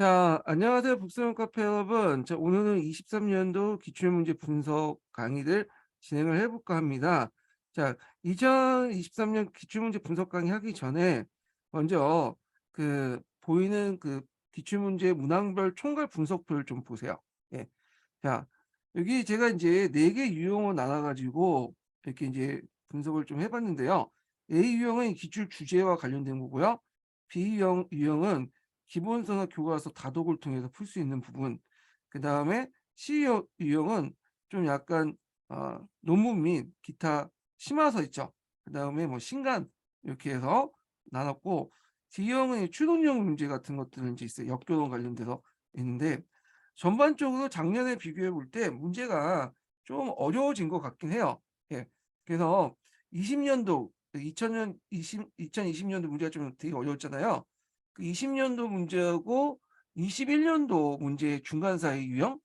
자, 안녕하세요. 북스형 카페 여러분. 자, 오늘은 23년도 기출문제 분석 강의를 진행을 해볼까 합니다. 자, 2023년 기출문제 분석 강의 하기 전에 먼저 보이는 기출문제 문항별 총괄 분석표를 좀 보세요. 예. 자, 여기 제가 이제 4개 유형을 나눠가지고 이렇게 이제 분석을 좀 해봤는데요. A 유형은 기출 주제와 관련된 거고요. B 유형은 기본서나 교과서 다독을 통해서 풀 수 있는 부분. 그 다음에 C 유형은 좀 약간 논문 및 기타 심화서 있죠. 그 다음에 뭐 신간 이렇게 해서 나눴고 D 유형은 추론형 문제 같은 것들은 이제 있어요. 역교론 관련돼서 있는데 전반적으로 작년에 비교해 볼 때 문제가 좀 어려워진 것 같긴 해요. 예. 그래서 20년도 2020년도 문제가 좀 되게 어려웠잖아요. 그 20년도 문제하고 21년도 문제의 중간 사이 유형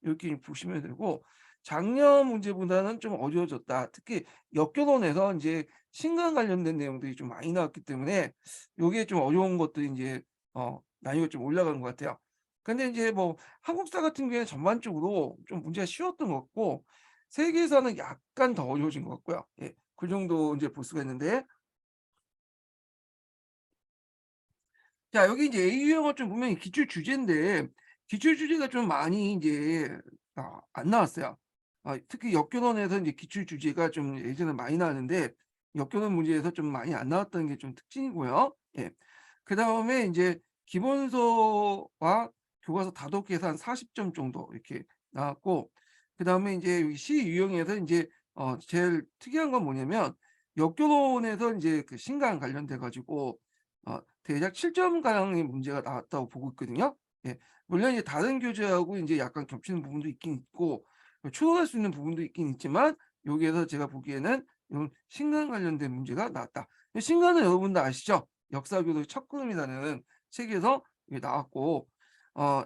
이렇게 보시면 되고 작년 문제보다는 좀 어려워졌다. 특히 역교론에서 이제 신간 관련된 내용들이 좀 많이 나왔기 때문에 요게 좀 어려운 것들이 이제 난이도가 좀 올라간 것 같아요. 근데 이제 뭐 한국사 같은 경우에는 전반적으로 좀 문제가 쉬웠던 것 같고 세계사는 약간 더 어려워진 것 같고요. 예. 그 정도 이제 볼 수가 있는데 자, 여기 이제 A 유형을 좀 보면 기출 주제인데 기출 주제가 좀 많이 이제 안 나왔어요. 특히 역교론에서 이제 기출 주제가 좀 예전에 많이 나왔는데 역교론 문제에서 좀 많이 안 나왔다는 게 좀 특징이고요. 예. 그다음에 이제 기본서와 교과서 다독해서 한 40점 정도 이렇게 나왔고 그다음에 이제 여기 C 유형에서 이제 제일 특이한 건 뭐냐면 역교론에서 이제 그 신간 관련돼 가지고 대략 7점 가량의 문제가 나왔다고 보고 있거든요. 예. 물론 이제 다른 교재하고 이제 약간 겹치는 부분도 있긴 있고 추론할 수 있는 부분도 있긴 있지만 여기에서 제가 보기에는 이런 신간 관련된 문제가 나왔다. 신간은 여러분도 아시죠? 역사교도 첫 걸음이라는 책에서 이게 나왔고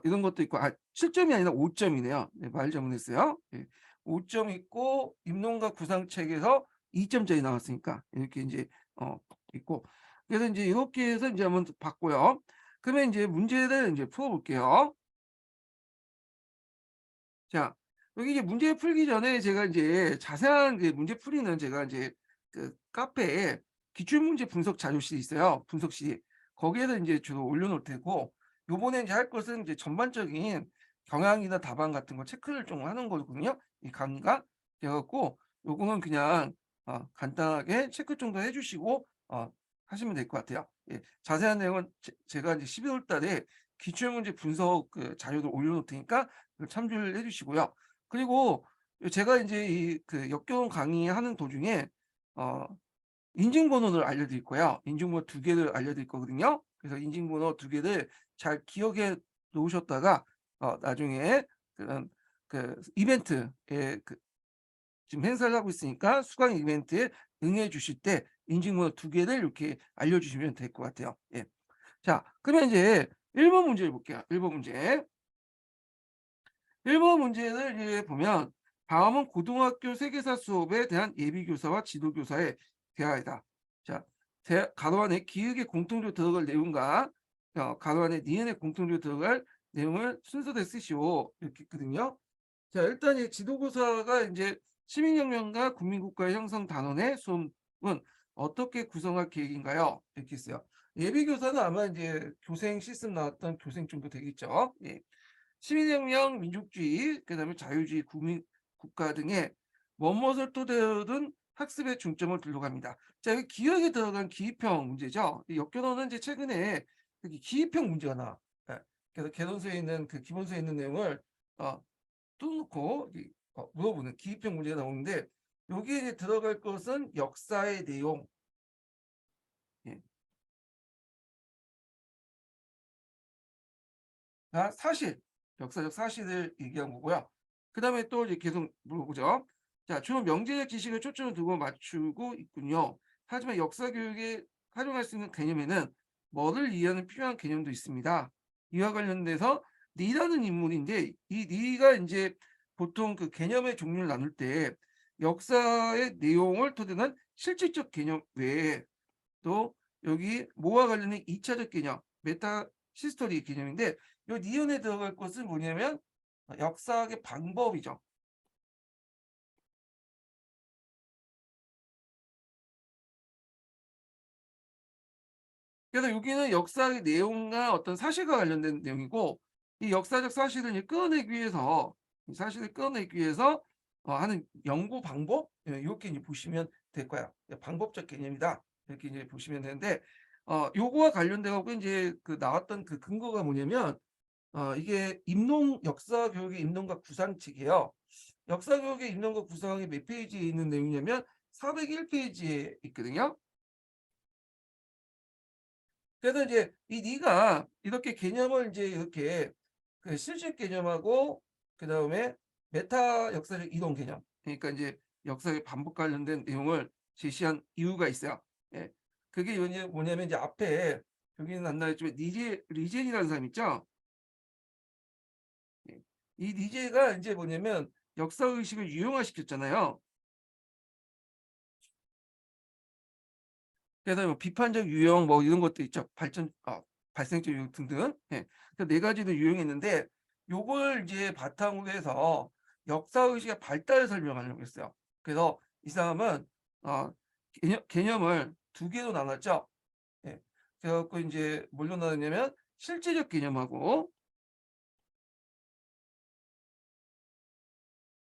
이런 것도 있고 7점이 아니라 5점이네요. 네, 말 잘못했어요. 예. 5점 있고 입론과 구상책에서 2점짜리 나왔으니까 이렇게 이제 있고 그래서 이제 이렇게 해서 이제 한번 봤고요. 그러면 이제 문제를 이제 풀어볼게요. 자, 여기 이제 문제 풀기 전에 제가 이제 자세한 그 문제 풀이는 제가 이제 그 카페에 기출문제 분석 자료실이 있어요. 분석실이. 거기에서 이제 주로 올려놓을 테고, 요번에 이제 할 것은 이제 전반적인 경향이나 답안 같은 거 체크를 좀 하는 거거든요. 이 강의가. 그래갖고, 요거는 그냥 간단하게 체크 정도 해주시고, 하시면 될 것 같아요. 예, 자세한 내용은 제가 이제 12월 달에 기출문제 분석 그 자료를 올려놓을 테니까 참조를 해 주시고요. 그리고 제가 이제 역경 강의하는 도중에 어 인증번호를 알려드릴 거예요. 인증번호 2개를 알려드릴 거거든요. 그래서 인증번호 2개를 잘 기억해 놓으셨다가 나중에 그런 이벤트에 지금 행사를 하고 있으니까 수강 이벤트에 응해 주실 때 인증번호 2개를 이렇게 알려주시면 될 것 같아요. 예. 자, 그러면 이제 1번 문제를 볼게요. 1번 문제. 1번 문제를 이제 보면 다음은 고등학교 세계사 수업에 대한 예비교사와 지도교사의 대화이다. 자, 가로 안에 기획에 공통적으로 들어갈 내용과 가로 안에 니은에 공통적으로 들어갈 내용을 순서대로 쓰시오. 이렇게 있거든요. 자, 일단 이 지도교사가 이제 시민혁명과 국민국가의 형성 단원의 수업은 어떻게 구성할 계획인가요? 이렇게 있어요. 예비교사는 아마 이제 교생 시스템 나왔던 교생 정도 되겠죠. 예. 시민혁명, 민족주의, 그다음에 자유주의, 국민 국가 등의 무엇을 토대로 둔 학습의 중점을 둘러 갑니다. 자, 여기 기억에 들어간 기입형 문제죠. 이 역교론은 이제 최근에 여기 기입형 문제가 나와. 예. 그래서 개론서에 있는 기본서에 있는 내용을 뚫고 물어보는 기입형 문제가 나오는데 여기에 이제 들어갈 것은 역사의 내용, 예. 사실, 역사적 사실을 얘기한 거고요. 그다음에 또 이제 계속 물어보죠. 자, 주로 명제적 지식을 초점을 두고 맞추고 있군요. 하지만 역사 교육에 활용할 수 있는 개념에는 뭐를 이해하는 필요한 개념도 있습니다. 이와 관련돼서 니라는 인물인데 이 니가 이제 보통 그 개념의 종류를 나눌 때 역사의 내용을 토대로 한 실질적 개념 외에 또 여기 뭐와 관련된 2차적 개념, 메타 시스토리 개념인데 요 니은에 들어갈 것은 뭐냐면 역사학의 방법이죠. 그래서 여기는 역사의 내용과 어떤 사실과 관련된 내용이고, 이 역사적 사실을 이제 끌어내기 위해서, 이 사실을 끌어내기 위해서 하는 연구 방법, 이렇게 이제 보시면 될 거야. 방법적 개념이다, 이렇게 이제 보시면 되는데, 요거와 관련돼 갖고 이제 그 나왔던 그 근거가 뭐냐면, 이게 입농 역사 교육의 입농과 구상책이에요. 역사 교육의 입농과 구상이 몇 페이지에 있는 내용이냐면 401페이지에 있거든요. 그래서 이제 네가 이렇게 개념을 이제 이렇게 그 실질 개념하고 그다음에 메타 역사적 이동 개념, 그러니까 이제 역사의 반복 관련된 내용을 제시한 이유가 있어요. 예. 그게 뭐냐면 이제 앞에 여기는 안 나왔지만 리젠이라는 사람 있죠. 예. 이 리제가 이제 뭐냐면 역사 의식을 유형화시켰잖아요. 그래서 뭐 비판적 유형 뭐 이런 것도 있죠. 발생적 유형 등등. 예. 그 네 가지도 유형이 있는데, 요걸 이제 바탕으로 해서 역사 의식의 발달을 설명하려고 했어요. 그래서 이 사람은 어 개념을 두 개로 나눴죠. 예. 그래 갖고 인제 뭘로 나눴냐면 실제적 개념하고,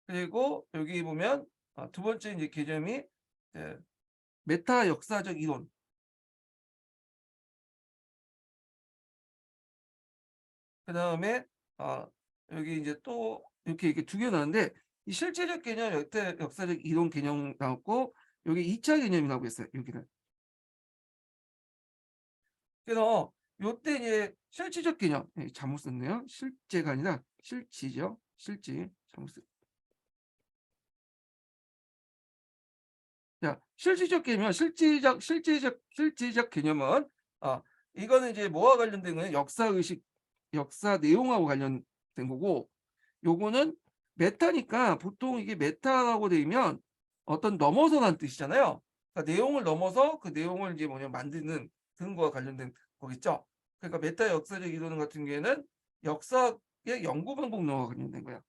그리고 여기 보면 두 번째 이제 개념이 예 메타 역사적 이론. 그다음에 어 여기 이제 또 이렇게 두 개 나왔는데, 이 실제적 개념, 역사적 이론 개념 나왔고, 요게 2차 개념이 나오고 있어요, 여기는. 그래서 요때 이제 실질적 개념, 잘못 썼네요. 실제가 아니라 실지죠. 실지. 잘못 썼 자, 실질적 개념, 실제적 개념은 어 이거는 이제 뭐와 관련된 거예요? 역사 의식, 역사 내용하고 관련된 거고, 요거는 메타니까 보통 이게 메타라고 되면 어떤 넘어서라는 뜻이잖아요. 그러니까 내용을 넘어서 그 내용을 이제 뭐냐 만드는 그런 거와 관련된 거겠죠. 그러니까 메타 역사적 이론 같은 경우에는 역사의 연구 방법론과 관련된 거야.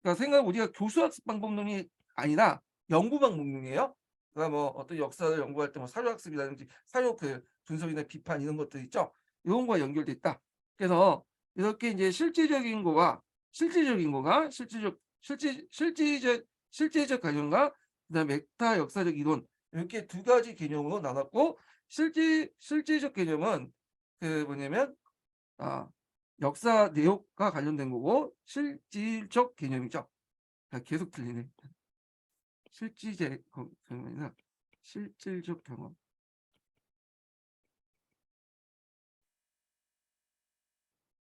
그러니까 우리가 교수학습 방법론이 아니라 연구 방법론이에요. 그러니까 뭐 어떤 역사를 연구할 때 뭐 사료학습이라든지 사료 그 분석이나 비판 이런 것들 있죠. 이런 거와 연결돼 있다. 그래서 이렇게 이제 실질적 개념과 그다음에 메타 역사적 이론, 이렇게 두 가지 개념으로 나눴고, 실질적 개념은 그 뭐냐면 아 역사 내용과 관련된 거고, 실질적 개념이죠. 계속 틀리네. 경험이나 실질적 경험.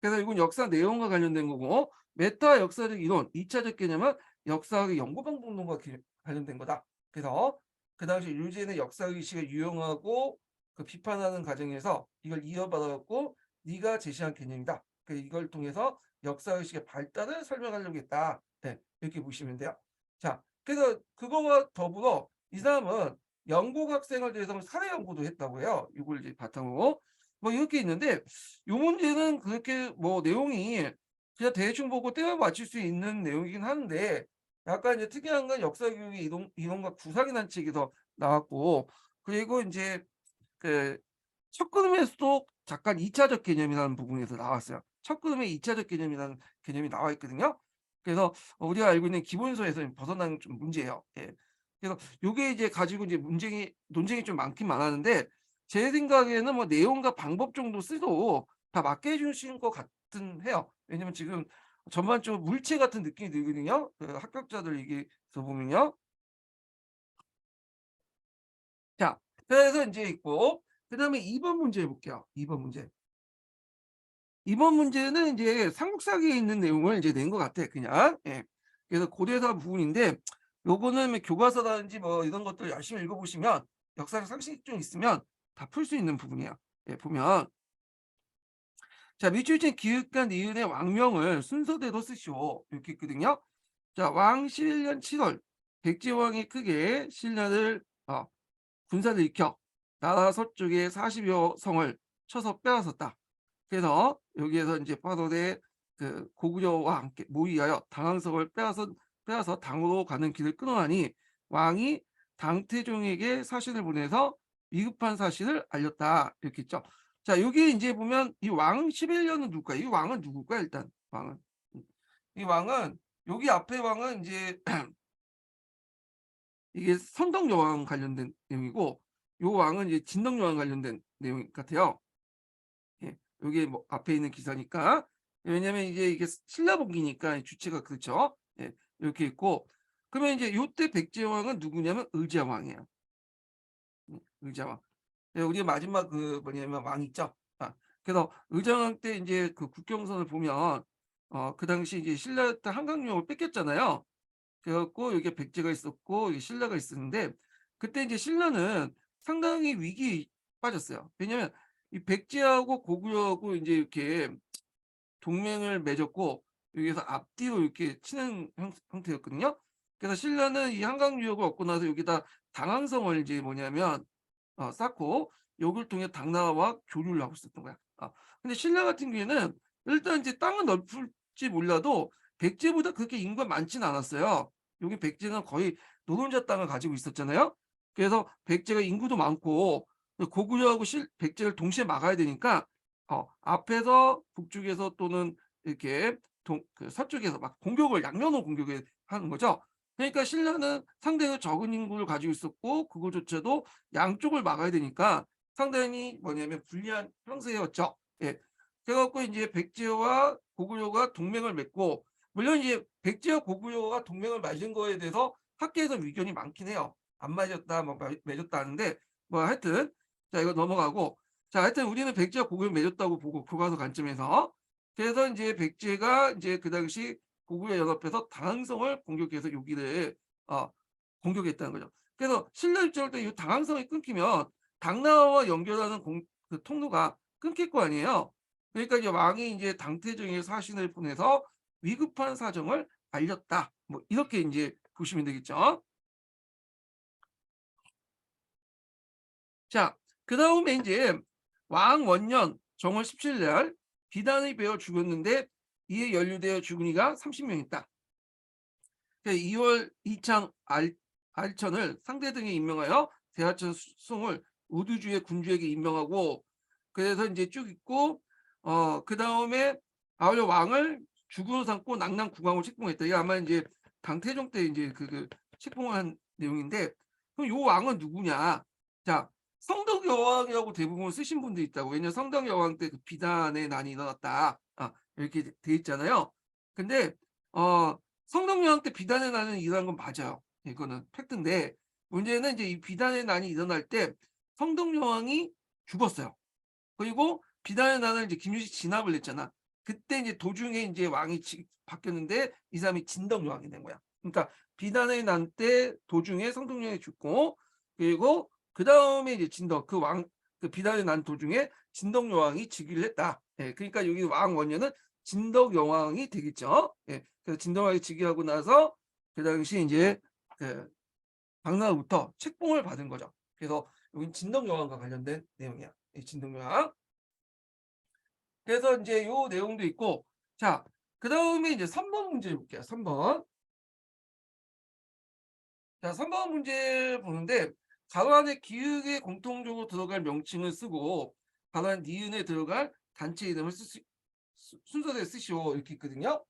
그래서 이건 역사 내용과 관련된 거고, 메타 역사적 이론 2 차적 개념은 역사학의 연구 방법론과 관련된 거다. 그래서 그 당시 류제는 역사 의식을 유용하고 그 비판하는 과정에서 이걸 이어받아 갖고 네가 제시한 개념이다. 이걸 통해서 역사 의식의 발달을 설명하려고 했다. 네, 이렇게 보시면 돼요. 자, 그래서 그거와 더불어 이 사람은 영국 학생을 대해서 사회 연구도 했다고 해요. 이걸 이제 바탕으로 뭐 이렇게 있는데, 요 문제는 그렇게 뭐 내용이 그냥 대충 보고 떼어 맞출 수 있는 내용이긴 한데, 약간 이제 특이한 건 역사 교육의 이론과 구상이라는 책에서 나왔고, 그리고 인제 그 첫걸음에서도 잠깐 2 차적 개념이라는 부분에서 나왔어요. 첫걸음에 2 차적 개념이라는 개념이 나와 있거든요. 그래서 우리가 알고 있는 기본서에서 벗어나는 좀 문제예요. 예. 그래서 요게 이제 가지고 이제 논쟁이 좀 많긴 많았는데, 제 생각에는 뭐 내용과 방법 정도 써도 다 맞게 해 주신 것 같은 해요. 왜냐면 지금 전반적으로 물체 같은 느낌이 들거든요. 그 합격자들 얘기에서 보면요. 자, 그래서 인제 있고, 그다음에 2번 문제 볼게요. 2번 문제. 2번 문제는 인제 삼국사기에 있는 내용을 이제 낸 것 같아 그냥. 예. 그래서 고대사 부분인데, 요거는 뭐 교과서라든지 뭐 이런 것들 열심히 읽어 보시면 역사적 상식이 좀 있으면 다 풀 수 있는 부분이에요. 예, 보면 자, 밑줄친 기읒과 니은의 왕명을 순서대로 쓰시오. 이렇게 있거든요. 자, 왕 11년 7월 백제왕이 크게 신라를 군사를 일으켜 나라 서쪽의 40여 성을 쳐서 빼앗았다. 그래서 여기에서 이제 파도대 그 고구려와 함께 모의하여 당항성을 빼앗아 당으로 가는 길을 끊어하니 왕이 당태종에게 사신을 보내서 위급한 사실을 알렸다. 이렇게 있죠. 자, 여기 이제 보면 이 왕 11년은 누굴까? 이 왕은 누굴까? 일단 왕은 이 왕은 여기 앞에 왕은 이제 이게 선덕여왕 관련된 내용이고 요 왕은 이제 진덕여왕 관련된 내용 같아요. 예, 여기 뭐 앞에 있는 기사니까 왜냐면 이제 이게 신라복이니까 주체가 그렇죠. 예, 이렇게 있고 그러면 이제 요때 백제왕은 누구냐면 의자왕이에요. 의자왕. 예, 우리 마지막 그 뭐냐면 왕 있죠. 아, 그래서 의자왕 때 이제 그 국경선을 보면 그 당시 이제 신라 때 한강유역을 뺏겼잖아요. 그래갖고 여기에 백제가 있었고 여기 신라가 있었는데 그때 이제 신라는 상당히 위기에 빠졌어요. 왜냐면 이 백제하고 고구려하고 이제 이렇게 동맹을 맺었고 여기서 앞뒤로 이렇게 치는 형태였거든요. 그래서 신라는 이 한강 유역을 얻고 나서 여기다 당항성을 이제 뭐냐면 쌓고 여기를 통해 당나라와 교류를 하고 있었던 거야. 근데 신라 같은 경우에는 일단 이제 땅은 넓을지 몰라도 백제보다 그렇게 인구가 많지는 않았어요. 여기 백제는 거의 노른자 땅을 가지고 있었잖아요. 그래서 백제가 인구도 많고 고구려하고 백제를 동시에 막아야 되니까 앞에서 북쪽에서 또는 이렇게 그 서쪽에서 막 공격을 양면으로 공격을 하는 거죠. 그러니까 신라는 상대적으로 적은 인구를 가지고 있었고 그거조차도 양쪽을 막아야 되니까 상당히 뭐냐면 불리한 형세였죠. 예. 그래갖고 이제 백제와 고구려가 동맹을 맺고 물론 이제 백제와 고구려가 동맹을 맺은 거에 대해서 학계에서 의견이 많긴 해요. 안 맞았다, 뭐 맺었다 하는데 뭐 하여튼 자 이거 넘어가고 자 하여튼 우리는 백제와 고구려 맺었다고 보고 교과서 관점에서 그래서 이제 백제가 이제 그 당시 고구려 연합해서 당항성을 공격해서 여기를 공격했다는 거죠. 그래서 신라 입장을 때 이 당항성이 끊기면 당나라와 연결하는 그 통로가 끊길 거 아니에요. 그러니까 이제 왕이 이제 당태종의 사신을 보내서 위급한 사정을 알렸다. 뭐 이렇게 이제 보시면 되겠죠. 자, 그 다음에 이제 왕 원년 정월 17일 비단의 베어 죽었는데 이에 연루되어 죽은 이가 30명 있다. 2월 이창 알천을 상대 등에 임명하여 대하천 수송을 우두주의 군주에게 임명하고 그래서 이제 쭉 있고 그 다음에 아울러 왕을 주구로 삼고 낙랑 국왕을 책봉했다. 이게 아마 이제 당태종 때 이제 그 책봉한 내용인데 그럼 요 왕은 누구냐? 자, 성덕 여왕이라고 대부분 쓰신 분도 있다고. 왜냐면 성덕 여왕 때 그 비단의 난이 일어났다. 이렇게 돼 있잖아요. 근데 성덕 여왕 때 비단의 난이 일어난 건 맞아요. 이거는 팩트인데 문제는 이제 이 비단의 난이 일어날 때 성덕 여왕이 죽었어요. 그리고 비단의 난을 이제 김유식 진압을 했잖아. 그때 이제 도중에 이제 왕이 바뀌었는데 이 사람이 진덕 여왕이 된 거야. 그러니까 비단의 난 때 도중에 성덕 여왕이 죽고 그리고 그 다음에 이제 진덕 그 비단의 난 도중에 진덕 여왕이 즉위를 했다. 예, 그러니까 여기 왕 원년은 진덕 여왕이 되겠죠. 예, 그래서 진덕 여왕이 즉위하고 나서 그 당시 이제 그 당나라부터 책봉을 받은 거죠. 그래서 여기 진덕 여왕과 관련된 내용이야. 이 진덕 여왕. 그래서 이제 요 내용도 있고 자, 그다음에 이제 3번 문제 볼게요. 3번. 자, 3번 문제 보는데 가로 안에 기역에 공통적으로 들어갈 명칭을 쓰고 가로 안 니은에 들어갈 단체 이름을 순서대로 쓰시오 이렇게 있거든요.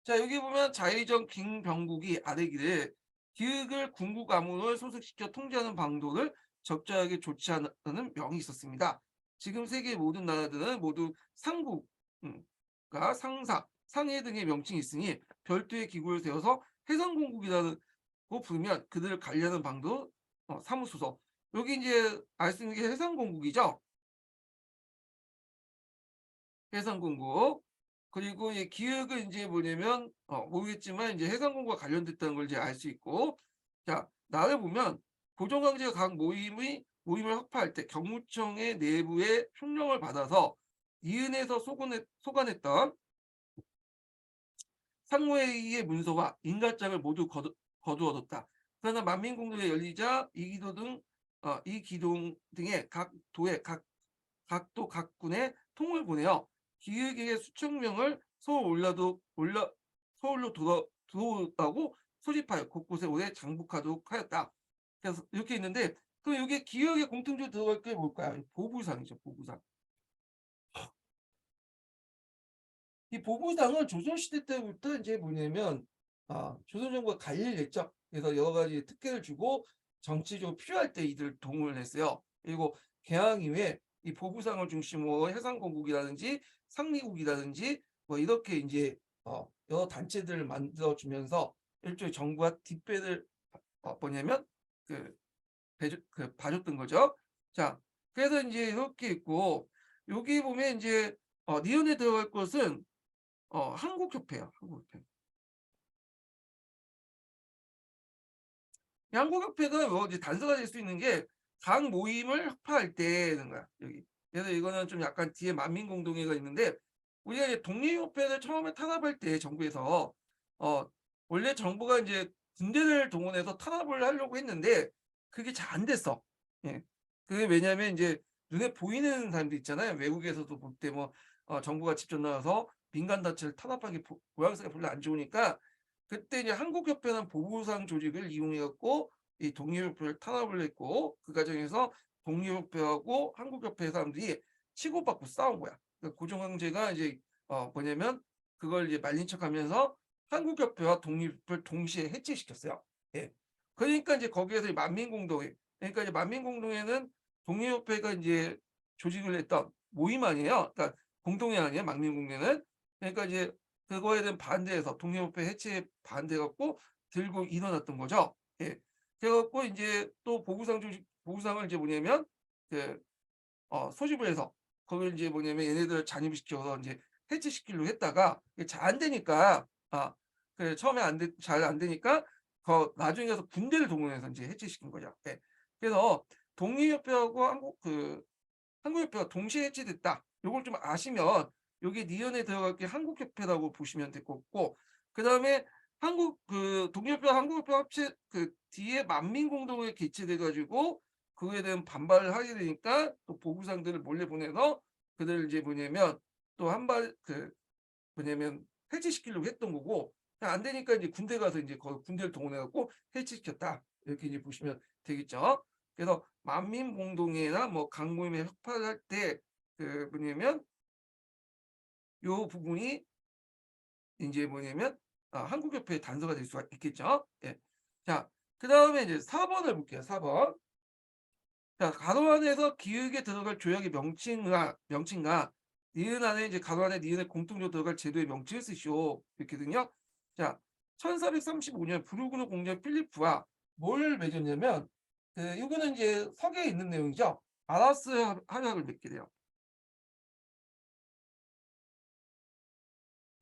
자, 여기 보면 자의정 김병국이 아래기를 기역을 궁구 가문을 소속시켜 통제하는 방도를 적절하게 조치하는 명이 있었습니다. 지금 세계 모든 나라들은 모두 상국과 상사, 상해 등의 명칭이 있으니 별도의 기구를 세워서 해상공국이라고 부르면 그들을 관리하는 방도 사무소서. 여기 이제 알 수 있는 게 해상공국이죠. 해상공국. 그리고 이 기획은 이제 뭐냐면 모르겠지만 이제 해상공국과 관련됐다는 걸 이제 알 수 있고 자 나를 보면 고정강제가 각 모임을 확파할 때 경무청의 내부의 평령을 받아서 이은에서 소관했던 상무회의의 문서와 인가장을 모두 거두어뒀다. 그러나 만민공동회 열리자 이기동 등의 각 도의 각 각도 각군에 통을 보내어 기획의 수천 명을 서울로 들어오라고 소집하여 곳곳에 오래 장복하도록 하였다. 그래서 이렇게 있는데 그럼 이게 기획의 공통적으로 들어갈 게 뭘까요? 보부상이죠. 보부상. 이 보부상은 조선시대 때부터 이제 뭐냐면 조선 정부가 관리를 했죠. 그래서 여러 가지 특혜를 주고 정치적으로 필요할 때 이들 동원을 했어요. 그리고 개항 이후에 이 보부상을 중심으로 해상공국이라든지 상리국이라든지 뭐 이렇게 이제 여러 단체들을 만들어 주면서 일종의 정부가 뒷배를 뭐냐면 그, 봐줬던 거죠. 자, 그래서 이제 이렇게 있고 여기 보면 이제 니은에 들어갈 것은 한국협회야, 한국협회. 이 한국협회가 뭐 이제 단서가 될 수 있는 게 각 모임을 협파할 때는 거야, 여기. 그래서 이거는 좀 약간 뒤에 만민공동회가 있는데 우리가 이제 독립협회를 처음에 탄압할 때 정부에서 어, 원래 정부가 이제 군대를 동원해서 탄압을 하려고 했는데 그게 잘 안 됐어. 예. 그게 왜냐하면 이제 눈에 보이는 사람들 있잖아요. 외국에서도 볼 때 뭐 정부가 직접 나와서 민간 단체를 탄압하기 모양새가 별로 안 좋으니까 그때 이제 한국협회는 보부상 조직을 이용해갖고 이 독립협회를 탄압을 했고 그 과정에서 독립협회하고 한국협회 사람들이 치고받고 싸운 거야. 그러니까 고종황제가 이제 뭐냐면 그걸 이제 말린 척하면서 한국협회와 독립협회를 동시에 해체시켰어요. 예. 그러니까 이제 거기에서 만민공동회, 그러니까 이제 만민공동회는 독립협회가 이제 조직을 했던 모임 아니에요. 그러니까 공동회 아니에요. 만민공동회는. 그러니까 이제 그거에 대한 반대해서 독립협회 해체에 반대해갖고 들고 일어났던 거죠. 예. 그래갖고 이제 또 보부상을 이제 뭐냐면 그 소집을 해서 거기를 이제 뭐냐면 얘네들을 잔입시켜서 이제 해체시키려고 했다가 잘 안 되니까 그 처음에 잘 안 되니까 나중에 가서 군대를 동원해서 이제 해체시킨 거죠. 예. 그래서 독립협회하고 한국협회가 동시에 해체됐다. 요걸 좀 아시면 여기 니은에 들어갈 게 한국협회라고 보시면 될 것 같고 그다음에 독립협회와 한국협회 합체 그 뒤에 만민공동회 개최돼 가지고 그거에 대한 반발을 하게 되니까 또 보부상들을 몰래 보내서 그들을 이제 뭐냐면 또 뭐냐면 해체시키려고 했던 거고 안 되니까 이제 군대 가서 이제 군대를 동원해 갖고 해체시켰다. 이렇게 이제 보시면 되겠죠. 그래서 만민공동회나 뭐 강모임에 협파를 할 때 뭐냐면 요 부분이 이제 뭐냐면 한국협회의 단서가 될 수가 있겠죠. 예. 자, 그다음에 이제 4번을 볼게요. 4번. 자, 가로 안에서 기역에 들어갈 조약의 명칭과 니은 안에 이제 가로 안에 니은에 공통적으로 들어갈 제도의 명칭을 쓰시오. 이렇게든요. 자, 1435년 부르구르 공장 필리프와 뭘 맺었냐면 이거는 이제 서계에 있는 내용이죠. 아라스 합약을 맺게 돼요.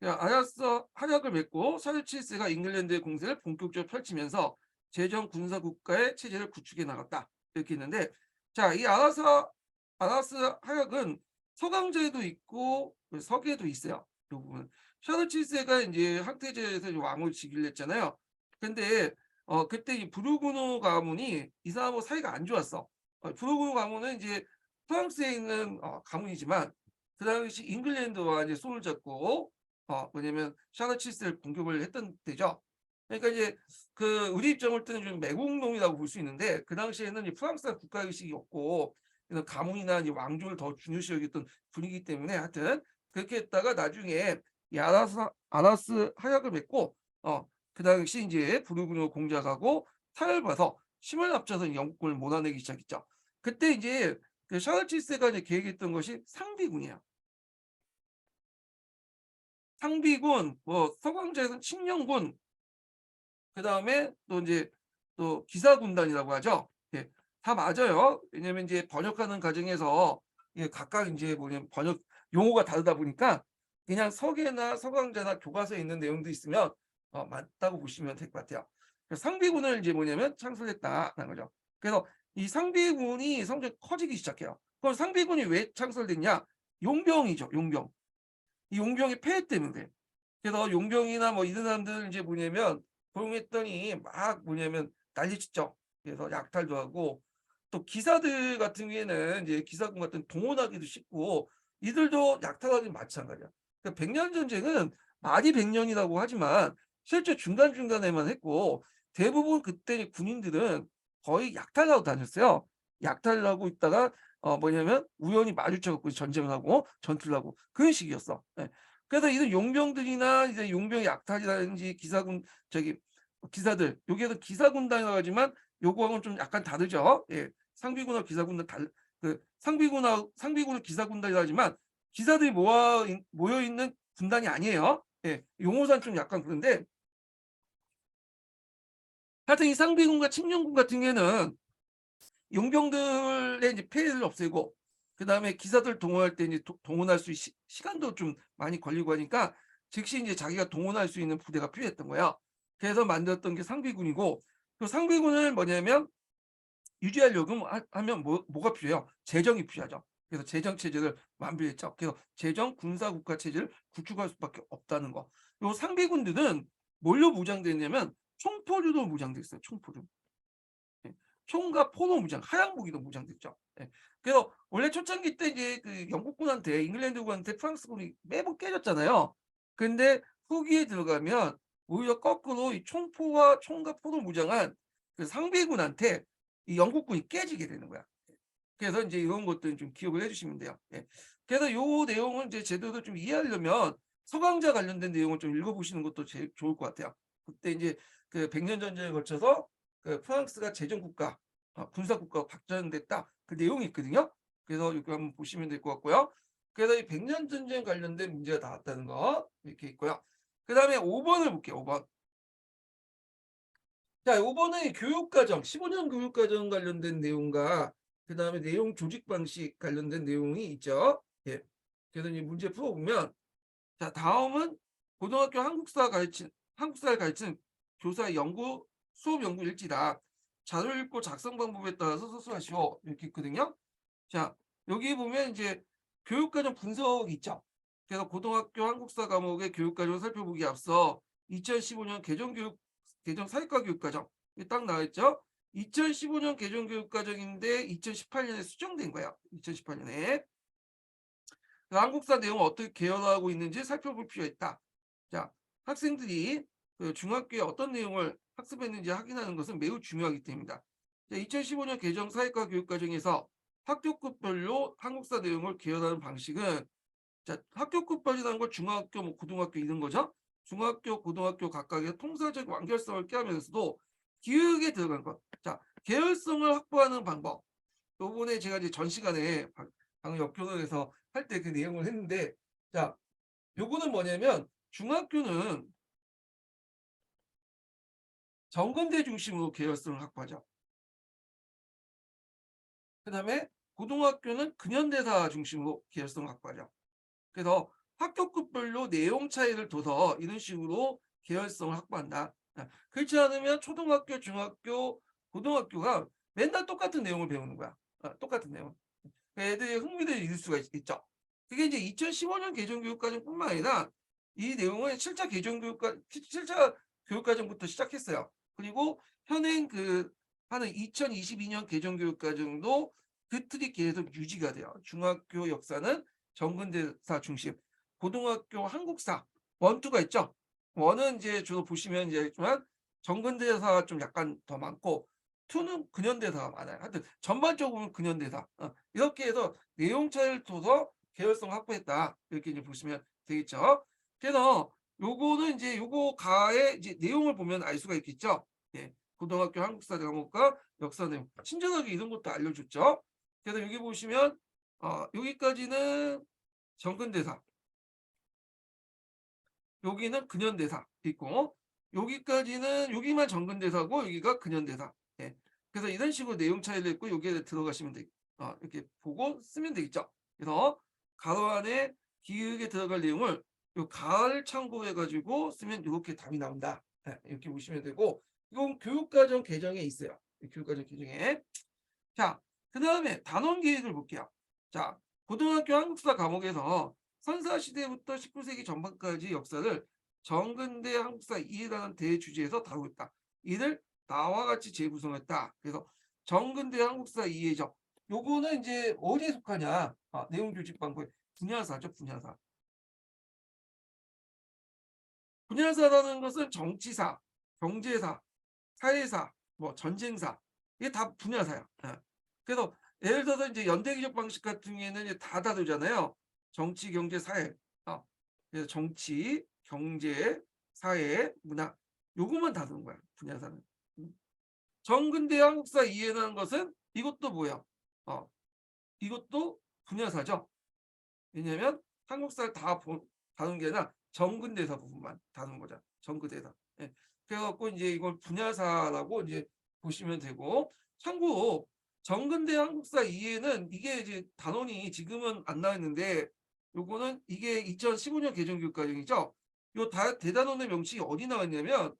아라스 합약을 맺고 샤르치스가 잉글랜드의 공세를 본격적으로 펼치면서 제정 군사 국가의 체제를 구축해 나갔다. 이렇게 있는데 자, 이 아라스 합약은 서강제도 있고 서계도 있어요. 이 부분. 샤르치스가 이제 항태제에서 왕을 즉위를 했잖아요. 근데 그때 이 브루그노 가문이 이 사람하고 사이가 안 좋았어. 브루그노 가문은 이제 프랑스에 있는 가문이지만 그 당시 잉글랜드와 이제 손을 잡고 뭐냐면 샤르치스를 공격을 했던 때죠. 그러니까 이제 우리 입장을 때는 좀 매국노이라고 볼 수 있는데 그 당시에는 이 프랑스가 국가 의식이 없고 가문이나 이제 왕조를 더 중요시 여겼던 분위기 때문에 하여튼 그렇게 했다가 나중에 이 아라스 하약을 맺고 그 당시 이제 부르그노 공작하고 타협해서 힘을 합쳐서 영국군을 몰아내기 시작했죠. 그때 이제 그 샤르치스가 이제 계획했던 것이 상비군이에요. 상비군, 뭐 서강제에서는 칙령군, 그 다음에 또 이제 또 기사군단이라고 하죠. 예, 다 맞아요. 왜냐면 이제 번역하는 과정에서 각각 이제 뭐냐면 번역 용어가 다르다 보니까 그냥 서계나 서강제나 교과서에 있는 내용도 있으면 맞다고 보시면 될 것 같아요. 상비군을 이제 뭐냐면 창설했다는 거죠. 그래서 이 상비군이 성적이 커지기 시작해요. 그럼 상비군이 왜 창설됐냐? 용병이죠, 용병. 이 용병의 폐해 때문에. 그래서 용병이나 뭐 이런 사람들 이제 뭐냐면 고용했더니 막 뭐냐면 난리쳤죠. 그래서 약탈도 하고 또 기사들 같은 경우에는 이제 기사군 같은 동원하기도 쉽고 이들도 약탈하기 마찬가지야. 그러니까 백년 전쟁은 말이 100년이라고 하지만 실제 중간중간에만 했고 대부분 그때 군인들은 거의 약탈을 하고 다녔어요. 약탈을 하고 있다가 뭐냐면 우연히 마주쳐 갖고 전쟁을 하고 전투를 하고 그런 식이었어. 예. 그래서 이런 용병들이나 이제 용병 약탈이라든지 기사군 저기 기사들 여기에서 기사군단이라고 하지만 요거하고는 좀 약간 다르죠. 예. 상비군하고 기사군단 그 상비군은 기사군단이라 하지만 기사들이 모여 있는 군단이 아니에요. 예. 용어상 좀 약간 그런데 하여튼 이 상비군과 칙령군 같은 경우에는 용병들의 이제 폐해를 없애고 그다음에 기사들 동원할 때 이제 동원할 수 시간도 좀 많이 걸리고 하니까 즉시 이제 자기가 동원할 수 있는 부대가 필요했던 거야. 그래서 만들었던 게 상비군이고 그 상비군을 뭐냐면 유지하려면 하면 뭐가 필요해요? 재정이 필요하죠. 그래서 재정 체제를 완비했죠. 그래서 재정 군사 국가 체제를 구축할 수밖에 없다는 거. 요 상비군들은 뭘로 무장됐냐면 총포류로 무장돼 있어요. 총포류. 예. 총과 포로 무장, 하양 무기로 무장됐죠. 예. 그래서 원래 초창기 때 이제 그 영국군한테 잉글랜드군한테 프랑스군이 매번 깨졌잖아요. 근데 후기에 들어가면 오히려 거꾸로 이 총과 포로 무장한 그 상비군한테 이 영국군이 깨지게 되는 거야. 그래서 이제 이런 것들은 좀 기억을 해주시면 돼요. 예. 그래서 요 내용을 이제 제대로 좀 이해하려면 서강자 관련된 내용을 좀 읽어보시는 것도 제일 좋을 것 같아요. 그때 이제 그 백년 전쟁에 걸쳐서 그 프랑스가 제정국가, 군사국가가 발전됐다. 그 내용이 있거든요. 그래서 이거 한번 보시면 될 것 같고요. 그래서 이 백년 전쟁 관련된 문제가 나왔다는 거 이렇게 있고요. 그 다음에 5번을 볼게요. 5번. 자, 5번은 교육과정, 15년 교육과정 관련된 내용과 그 다음에 내용 조직 방식 관련된 내용이 있죠. 예. 그래서 이 문제 풀어보면, 자, 다음은 고등학교 한국사를 가르치는 교사의 수업 연구 일지다. 자료 읽고 작성 방법에 따라서 서술하시오. 이렇게 있거든요. 자, 여기 보면 이제 교육과정 분석이 있죠. 그래서 고등학교 한국사 과목의 교육과정을 살펴보기 앞서 2015년 개정 사회과 교육과정 딱 나와 있죠. 2015년 개정 교육과정인데 2018년에 수정된 거예요. 2018년에 한국사 내용을 어떻게 개혁하고 있는지 살펴볼 필요가 있다. 자, 학생들이 그 중학교에 어떤 내용을 학습했는지 확인하는 것은 매우 중요하기 때문이다. 2015년 개정 사회과 교육과정에서 학교급별로 한국사 내용을 개혁하는 방식은 자, 학교급별이라는 걸 중학교, 뭐 고등학교 이런 거죠. 중학교, 고등학교 각각의 통사적 완결성을 꾀하면서도 기획에 들어간 것. 자, 계열성을 확보하는 방법. 요번에 제가 이제 전 시간에 방금 역교론에서 할 때 그 내용을 했는데, 자, 요거는 뭐냐면 중학교는 정근대 중심으로 계열성을 확보하죠. 그 다음에 고등학교는 근현대사 중심으로 계열성을 확보하죠. 그래서 학교급별로 내용 차이를 둬서 이런 식으로 계열성을 확보한다. 그렇지 않으면 초등학교, 중학교, 고등학교가 맨날 똑같은 내용을 배우는 거야. 똑같은 내용. 애들이 흥미를 잃을 수가 있죠. 그게 이제 2015년 개정교육과정뿐만 아니라 이 내용은 실차 교육과정부터 시작했어요. 그리고 현행 하는 2022년 개정교육과정도 그 틀이 계속 유지가 돼요. 중학교 역사는 정근대사 중심, 고등학교 한국사 원투가 있죠. 원은 이제 주로 보시면 이제 알지만 정근대사가 좀 약간 더 많고 투는 근현대사가 많아요. 하여튼 전반적으로 근현대사 이렇게 해서 내용 차이를 둬서 계열성 확보했다 이렇게 이제 보시면 되겠죠. 그래서 요거는 이제 요거 가의 이제 내용을 보면 알 수가 있겠죠. 예, 고등학교 한국사 과목과 역사 내용 친절하게 이런 것도 알려줬죠. 그래서 여기 보시면 여기까지는 정근대사, 여기는 근현대사 있고 여기까지는 여기만 정근대사고 여기가 근현대사. 예. 그래서 이런 식으로 내용 차이를 있고 여기에 들어가시면 이렇게 보고 쓰면 되겠죠. 그래서 가로 안에 기역에 들어갈 내용을 요 가를 참고해 가지고 쓰면 이렇게 답이 나온다. 예. 이렇게 보시면 되고 이건 교육과정 개정에 있어요. 교육과정 개정에. 자, 그 다음에 단원 계획을 볼게요. 자, 고등학교 한국사 과목에서 선사시대부터 19세기 전반까지 역사를 정근대 한국사 2라는 대주제에서 다루고 있다. 이를 나와 같이 재구성했다. 그래서 정근대 한국사 이해죠. 요거는 이제 어디에 속하냐? 내용 조직 방법의 분야사죠, 분야사. 분야사라는 것은 정치사, 경제사, 사회사, 뭐 전쟁사 이게 다 분야사야. 예. 그래서 예를 들어서 이제 연대기적 방식 같은 경우에는 이제 다 다루잖아요. 정치, 경제, 사회. 그래서 정치, 경제, 사회, 문화 요것만 다루는 거야. 분야사는. 정근대 한국사 이해라는 것은 이것도 뭐야? 어, 이것도 분야사죠. 왜냐하면 한국사를 다 다루는 게 아니라 정근대사 부분만 다루는 거죠. 정근대사. 예. 그래갖고 이제 이걸 분야사라고 이제 보시면 되고, 참고로 정근대 한국사 이해는 이게 이제 단원이 지금은 안 나왔는데 요거는 이게 2015년 개정교육과정이죠. 요 대단원의 명칭이 어디 나왔냐면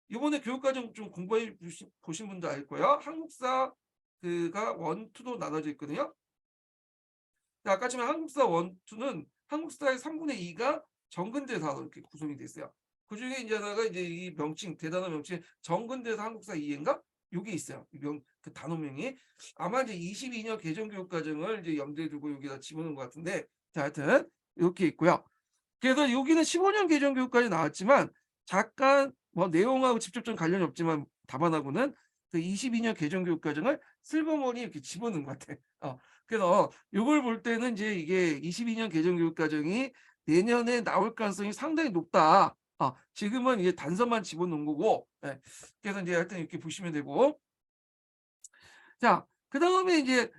이번에 교육과정 좀 공부해 보신 분들 알 거예요. 한국사 그가 원투로 나눠져 있거든요. 아까 지만 한국사 원투는 한국사의 3분의 2가 정근대사로 이렇게 구성이 됐어요. 그 중에 이제 하나가 이제 이 명칭, 대단원 명칭, 정근대사 한국사 이해인가? 요게 있어요. 그 단어명이. 아마 이제 22년 개정교육과정을 이제 염두에 두고 여기다 집어넣은 것 같은데, 자, 하여튼, 이렇게 있고요. 그래서 여기는 15년 개정교육까지 나왔지만, 잠깐, 뭐, 내용하고 직접적인 관련이 없지만, 답안하고는 그 22년 개정교육과정을 슬그머니 이렇게 집어넣은 것 같아. 그래서 이걸 볼 때는 이제 이게 22년 개정교육과정이 내년에 나올 가능성이 상당히 높다. 지금은 이게 단서만 집어넣은 거고, 예. 그래서 이제 하여튼 이렇게 보시면 되고, 자, 그 다음에 이제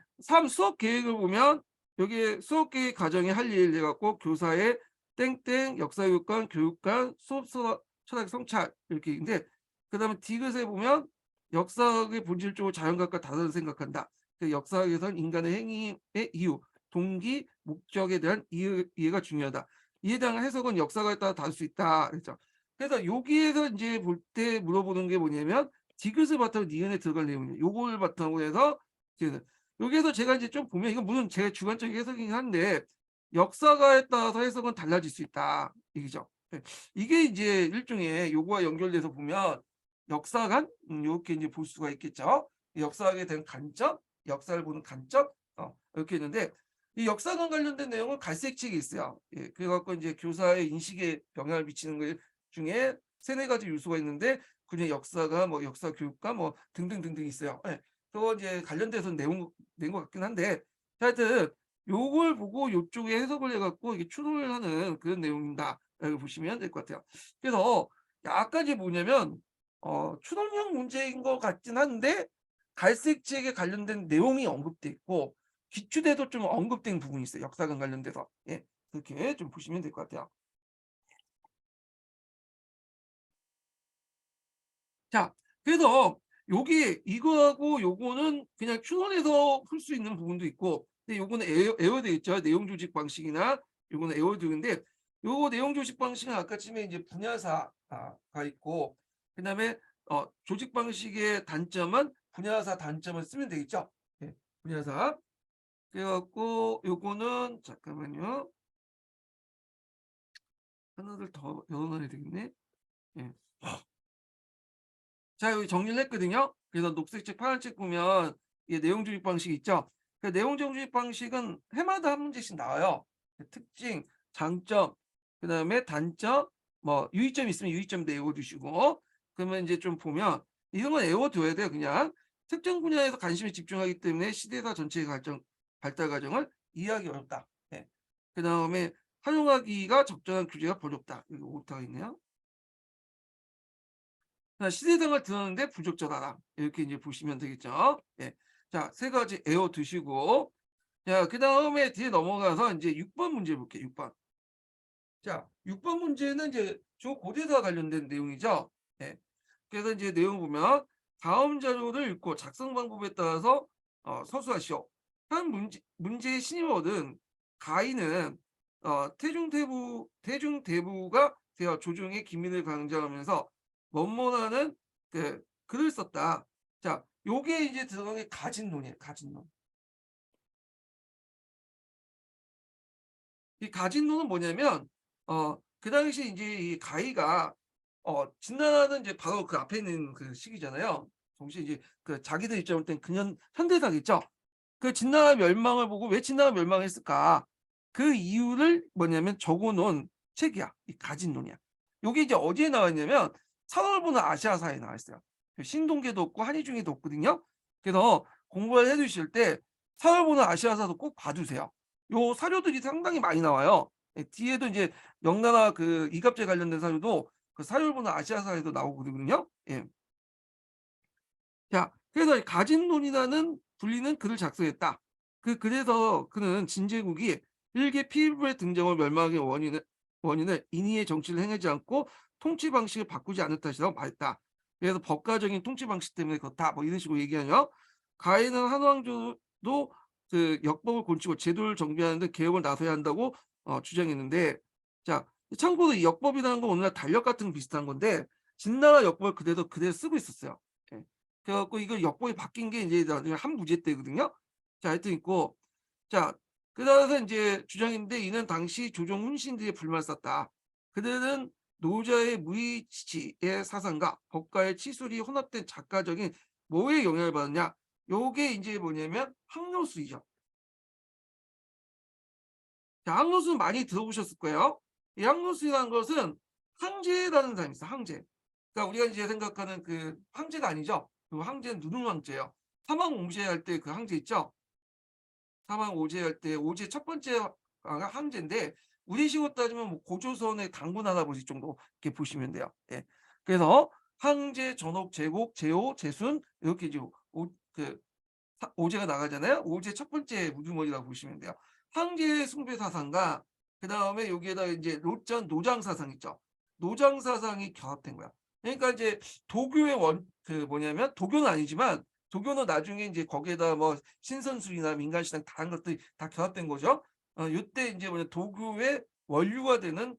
수업 계획을 보면 여기 수업 계획 과정에 할 일 해갖고 교사의 땡땡 역사교육관 교육관 수업 철학 성찰 이렇게 있는데, 그 다음에 디귿에 보면 역사학의 본질적으로 자연과학과 다르다고 생각한다. 그 역사학에서는 인간의 행위의 이유, 동기, 목적에 대한 이해가 중요하다. 이에 대한 해석은 역사가에 따라 다를 수 있다. 그렇죠. 그래서 여기에서 이제 볼 때 물어보는 게 뭐냐면 디귿을 바탕으로 니은에 들어갈 내용이에요. 요걸 바탕으로 해서 여기에서 제가 이제 좀 보면 이건 물론 제 주관적인 해석이긴 한데 역사가에 따라서 해석은 달라질 수 있다. 이거죠. 이게 이제 일종의 요거와 연결돼서 보면 역사관 이렇게 이제 볼 수가 있겠죠. 역사학에 대한 관점, 역사를 보는 관점 이렇게 있는데 이 역사관 관련된 내용은 갈색책이 있어요. 예, 그래갖고 이제 교사의 인식에 영향을 미치는 것 중에 세네 가지 요소가 있는데 그중에 역사가 뭐 역사 교육과 뭐 등등등등 있어요. 예, 그거 이제 관련돼서 내용 낸 것 같긴 한데 하여튼 요걸 보고 요쪽에 해석을 해갖고 이게 추론을 하는 그런 내용이다. 라고 보시면 될 것 같아요. 그래서 약간 이제 뭐냐면 추론형 문제인 것 같긴 한데 갈색지역에 관련된 내용이 언급돼 있고 기출에도 좀 언급된 부분이 있어요. 역사관 관련돼서. 예, 그렇게 좀 보시면 될 것 같아요. 자, 그래서 여기 이거하고 요거는 그냥 추론해서 풀 수 있는 부분도 있고, 근데 요거는 에어돼 있죠. 내용 조직 방식이나 요거는 에어드인데, 요거 내용 조직 방식은 아까쯤에 이제 분야사가 있고, 그다음에 조직 방식의 단점은 분야사 단점을 쓰면 되겠죠. 예, 분야사. 그래갖고 요거는 잠깐만요. 하나를 더 열어놔야 되겠네. 예. 자, 여기 정리를 했거든요. 그래서 녹색책, 파란책 보면 이게 내용 조직 방식 있죠. 그 내용 조직 방식은 해마다 한 문제씩 나와요. 그 특징, 장점, 그다음에 단점, 뭐 유의점 있으면 유의점 내워 주시고 그러면 이제 좀 보면 이런 건 외워둬야 돼요. 그냥 특정 분야에서 관심에 집중하기 때문에 시대사 전체의 발달 과정을 이해하기 어렵다. 네. 그다음에 활용하기가 적절한 규제가 부족하다. 이거 오타가 있네요. 시대등을 들었는데 부적절하다. 이렇게 이제 보시면 되겠죠. 예. 자, 세 가지 에어 두시고. 자, 그 다음에 뒤에 넘어가서 이제 6번 문제 볼게요. 6번. 자, 6번 문제는 이제 조고대사 관련된 내용이죠. 예. 그래서 이제 내용 보면 다음 자료를 읽고 작성 방법에 따라서 서술하시오. 한 문제의 신임을 얻은 가인은 태중대부가 되어 조정의 기밀을 강조하면서 원문하는 그 글을 썼다. 자, 요게 이제 들어간 게 가진론이에요. 가진론. 이 가진론은 뭐냐면 그 당시 이제 이 가희가 진나라는 이제 바로 그 앞에 있는 그 시기잖아요. 동시에 이제 그 자기들 입장으로 땐 그냥 현대사겠죠. 그 진나라 멸망을 보고 왜 진나라 멸망했을까? 그 이유를 뭐냐면 적어 놓은 책이야. 이 가진론이야. 요게 이제 어디에 나와 있냐면 사설 보는 아시아사에 나와 있어요. 그 신동계도 없고 한의중에도 없거든요. 그래서 공부를 해 두실 때 사설 보는 아시아사도 꼭 봐 두세요. 요 사료들이 상당히 많이 나와요. 예, 뒤에도 이제 명나라 그 이갑제 관련된 사료도 그 사설 보는 아시아사에도 나오거든요. 예. 자, 그래서 가진론이라는 불리는 글을 작성했다. 그래서 그는 진제국이 일개 피부의 등장을 멸망의 원인을 인위의 정치를 행하지 않고 통치 방식을 바꾸지 않을 탓이라고 말했다. 그래서 법가적인 통치 방식 때문에 그렇다. 뭐 이런 식으로 얘기하냐. 가인은 한왕조도 그 역법을 고치고 제도를 정비하는 데 개혁을 나서야 한다고 주장했는데, 자, 참고로 이 역법이라는 건 오늘날 달력 같은 거 비슷한 건데 진나라 역법을 그대로 쓰고 있었어요. 예. 그래 갖고 이거 역법이 바뀐 게 이제 나중에 한무제 때거든요. 자, 하여튼 있고, 자, 그래서 이제 주장인데 이는 당시 조정 훈신들의 불만을 쌌다. 그들은 노자의 무의치의 사상과 법가의 치술이 혼합된 작가적인 뭐에 영향을 받느냐? 요게 이제 뭐냐면 항로수이죠. 자, 항로수 많이 들어보셨을 거예요. 이 항로수라는 것은 항제라는 사람이 있어요. 항제. 그러니까 우리가 이제 생각하는 그 황제가 아니죠. 그 황제는 누룽 황제예요. 사망 옹제할 때 그 황제 있죠. 사망 오제할 때 오제 첫 번째 황제인데 우리식으로 따지면 뭐 고조선의 당군 할아버지 정도 이렇게 보시면 돼요. 예. 그래서 황제, 전옥, 제곡, 제호, 제순 이렇게 이제 그 오제가 나가잖아요. 오제 첫 번째 우두머리라고 보시면 돼요. 황제의 숭배 사상과 그 다음에 여기에다 이제 노장 사상 있죠. 노장 사상이 결합된 거야. 그러니까 이제 도교의 그 뭐냐면 도교는 아니지만 도교는 나중에 이제 거기에다 뭐 신선술이나 민간신앙 다른 것들이 다 결합된 거죠. 요때 이제 뭐냐 도교의 원류가 되는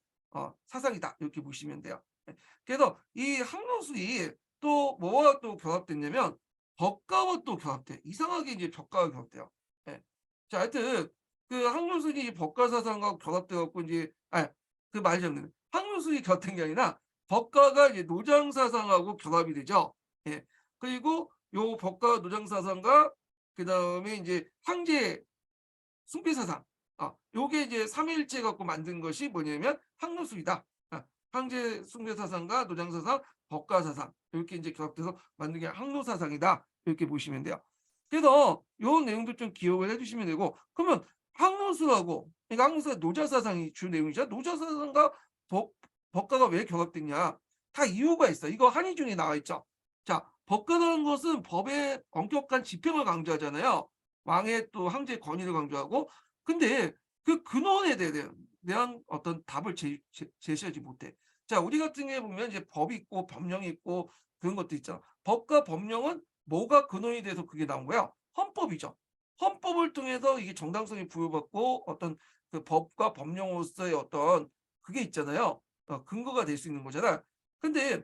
사상이다 이렇게 보시면 돼요. 예. 그래서 이 항로술이 또 뭐와 또 결합됐냐면 벽가와 또 결합돼. 이상하게 이제 벽가가 결합돼요. 예. 자, 하여튼 그 항로술이 벽가 사상과 결합돼 갖고 이제 그 말이 잘못됐네. 항로술이 결합된 게 아니라 벽가가 이제 노장 사상하고 결합이 되죠. 예. 그리고 요 벽가 노장 사상과 그다음에 이제 황제 숭배 사상. 요게 이제 삼위일체 갖고 만든 것이 뭐냐면 항로술이다. 황제 숭배 사상과 노장 사상, 법가 사상 이렇게 이제 결합돼서 만든 게 항로 사상이다. 이렇게 보시면 돼요. 그래서 요 내용도 좀 기억을 해 주시면 되고 그러면 항로술하고 그러니까 항로술가 노자 사상이 주 내용이죠. 노자 사상과 법 법가가 왜 결합됐냐? 다 이유가 있어. 이거 한의중에 나와 있죠. 자, 법가라는 것은 법의 엄격한 집행을 강조하잖아요. 왕의 또 황제의 권위를 강조하고 근데 그 근원에 대한 어떤 답을 제시하지 못해. 자, 우리 같은 경우에 보면 이제 법이 있고 법령이 있고 그런 것도 있죠. 법과 법령은 뭐가 근원이 돼서 그게 나온 거야? 헌법이죠. 헌법을 통해서 이게 정당성이 부여받고 어떤 그 법과 법령으로서의 어떤 그게 있잖아요. 근거가 될 수 있는 거잖아. 근데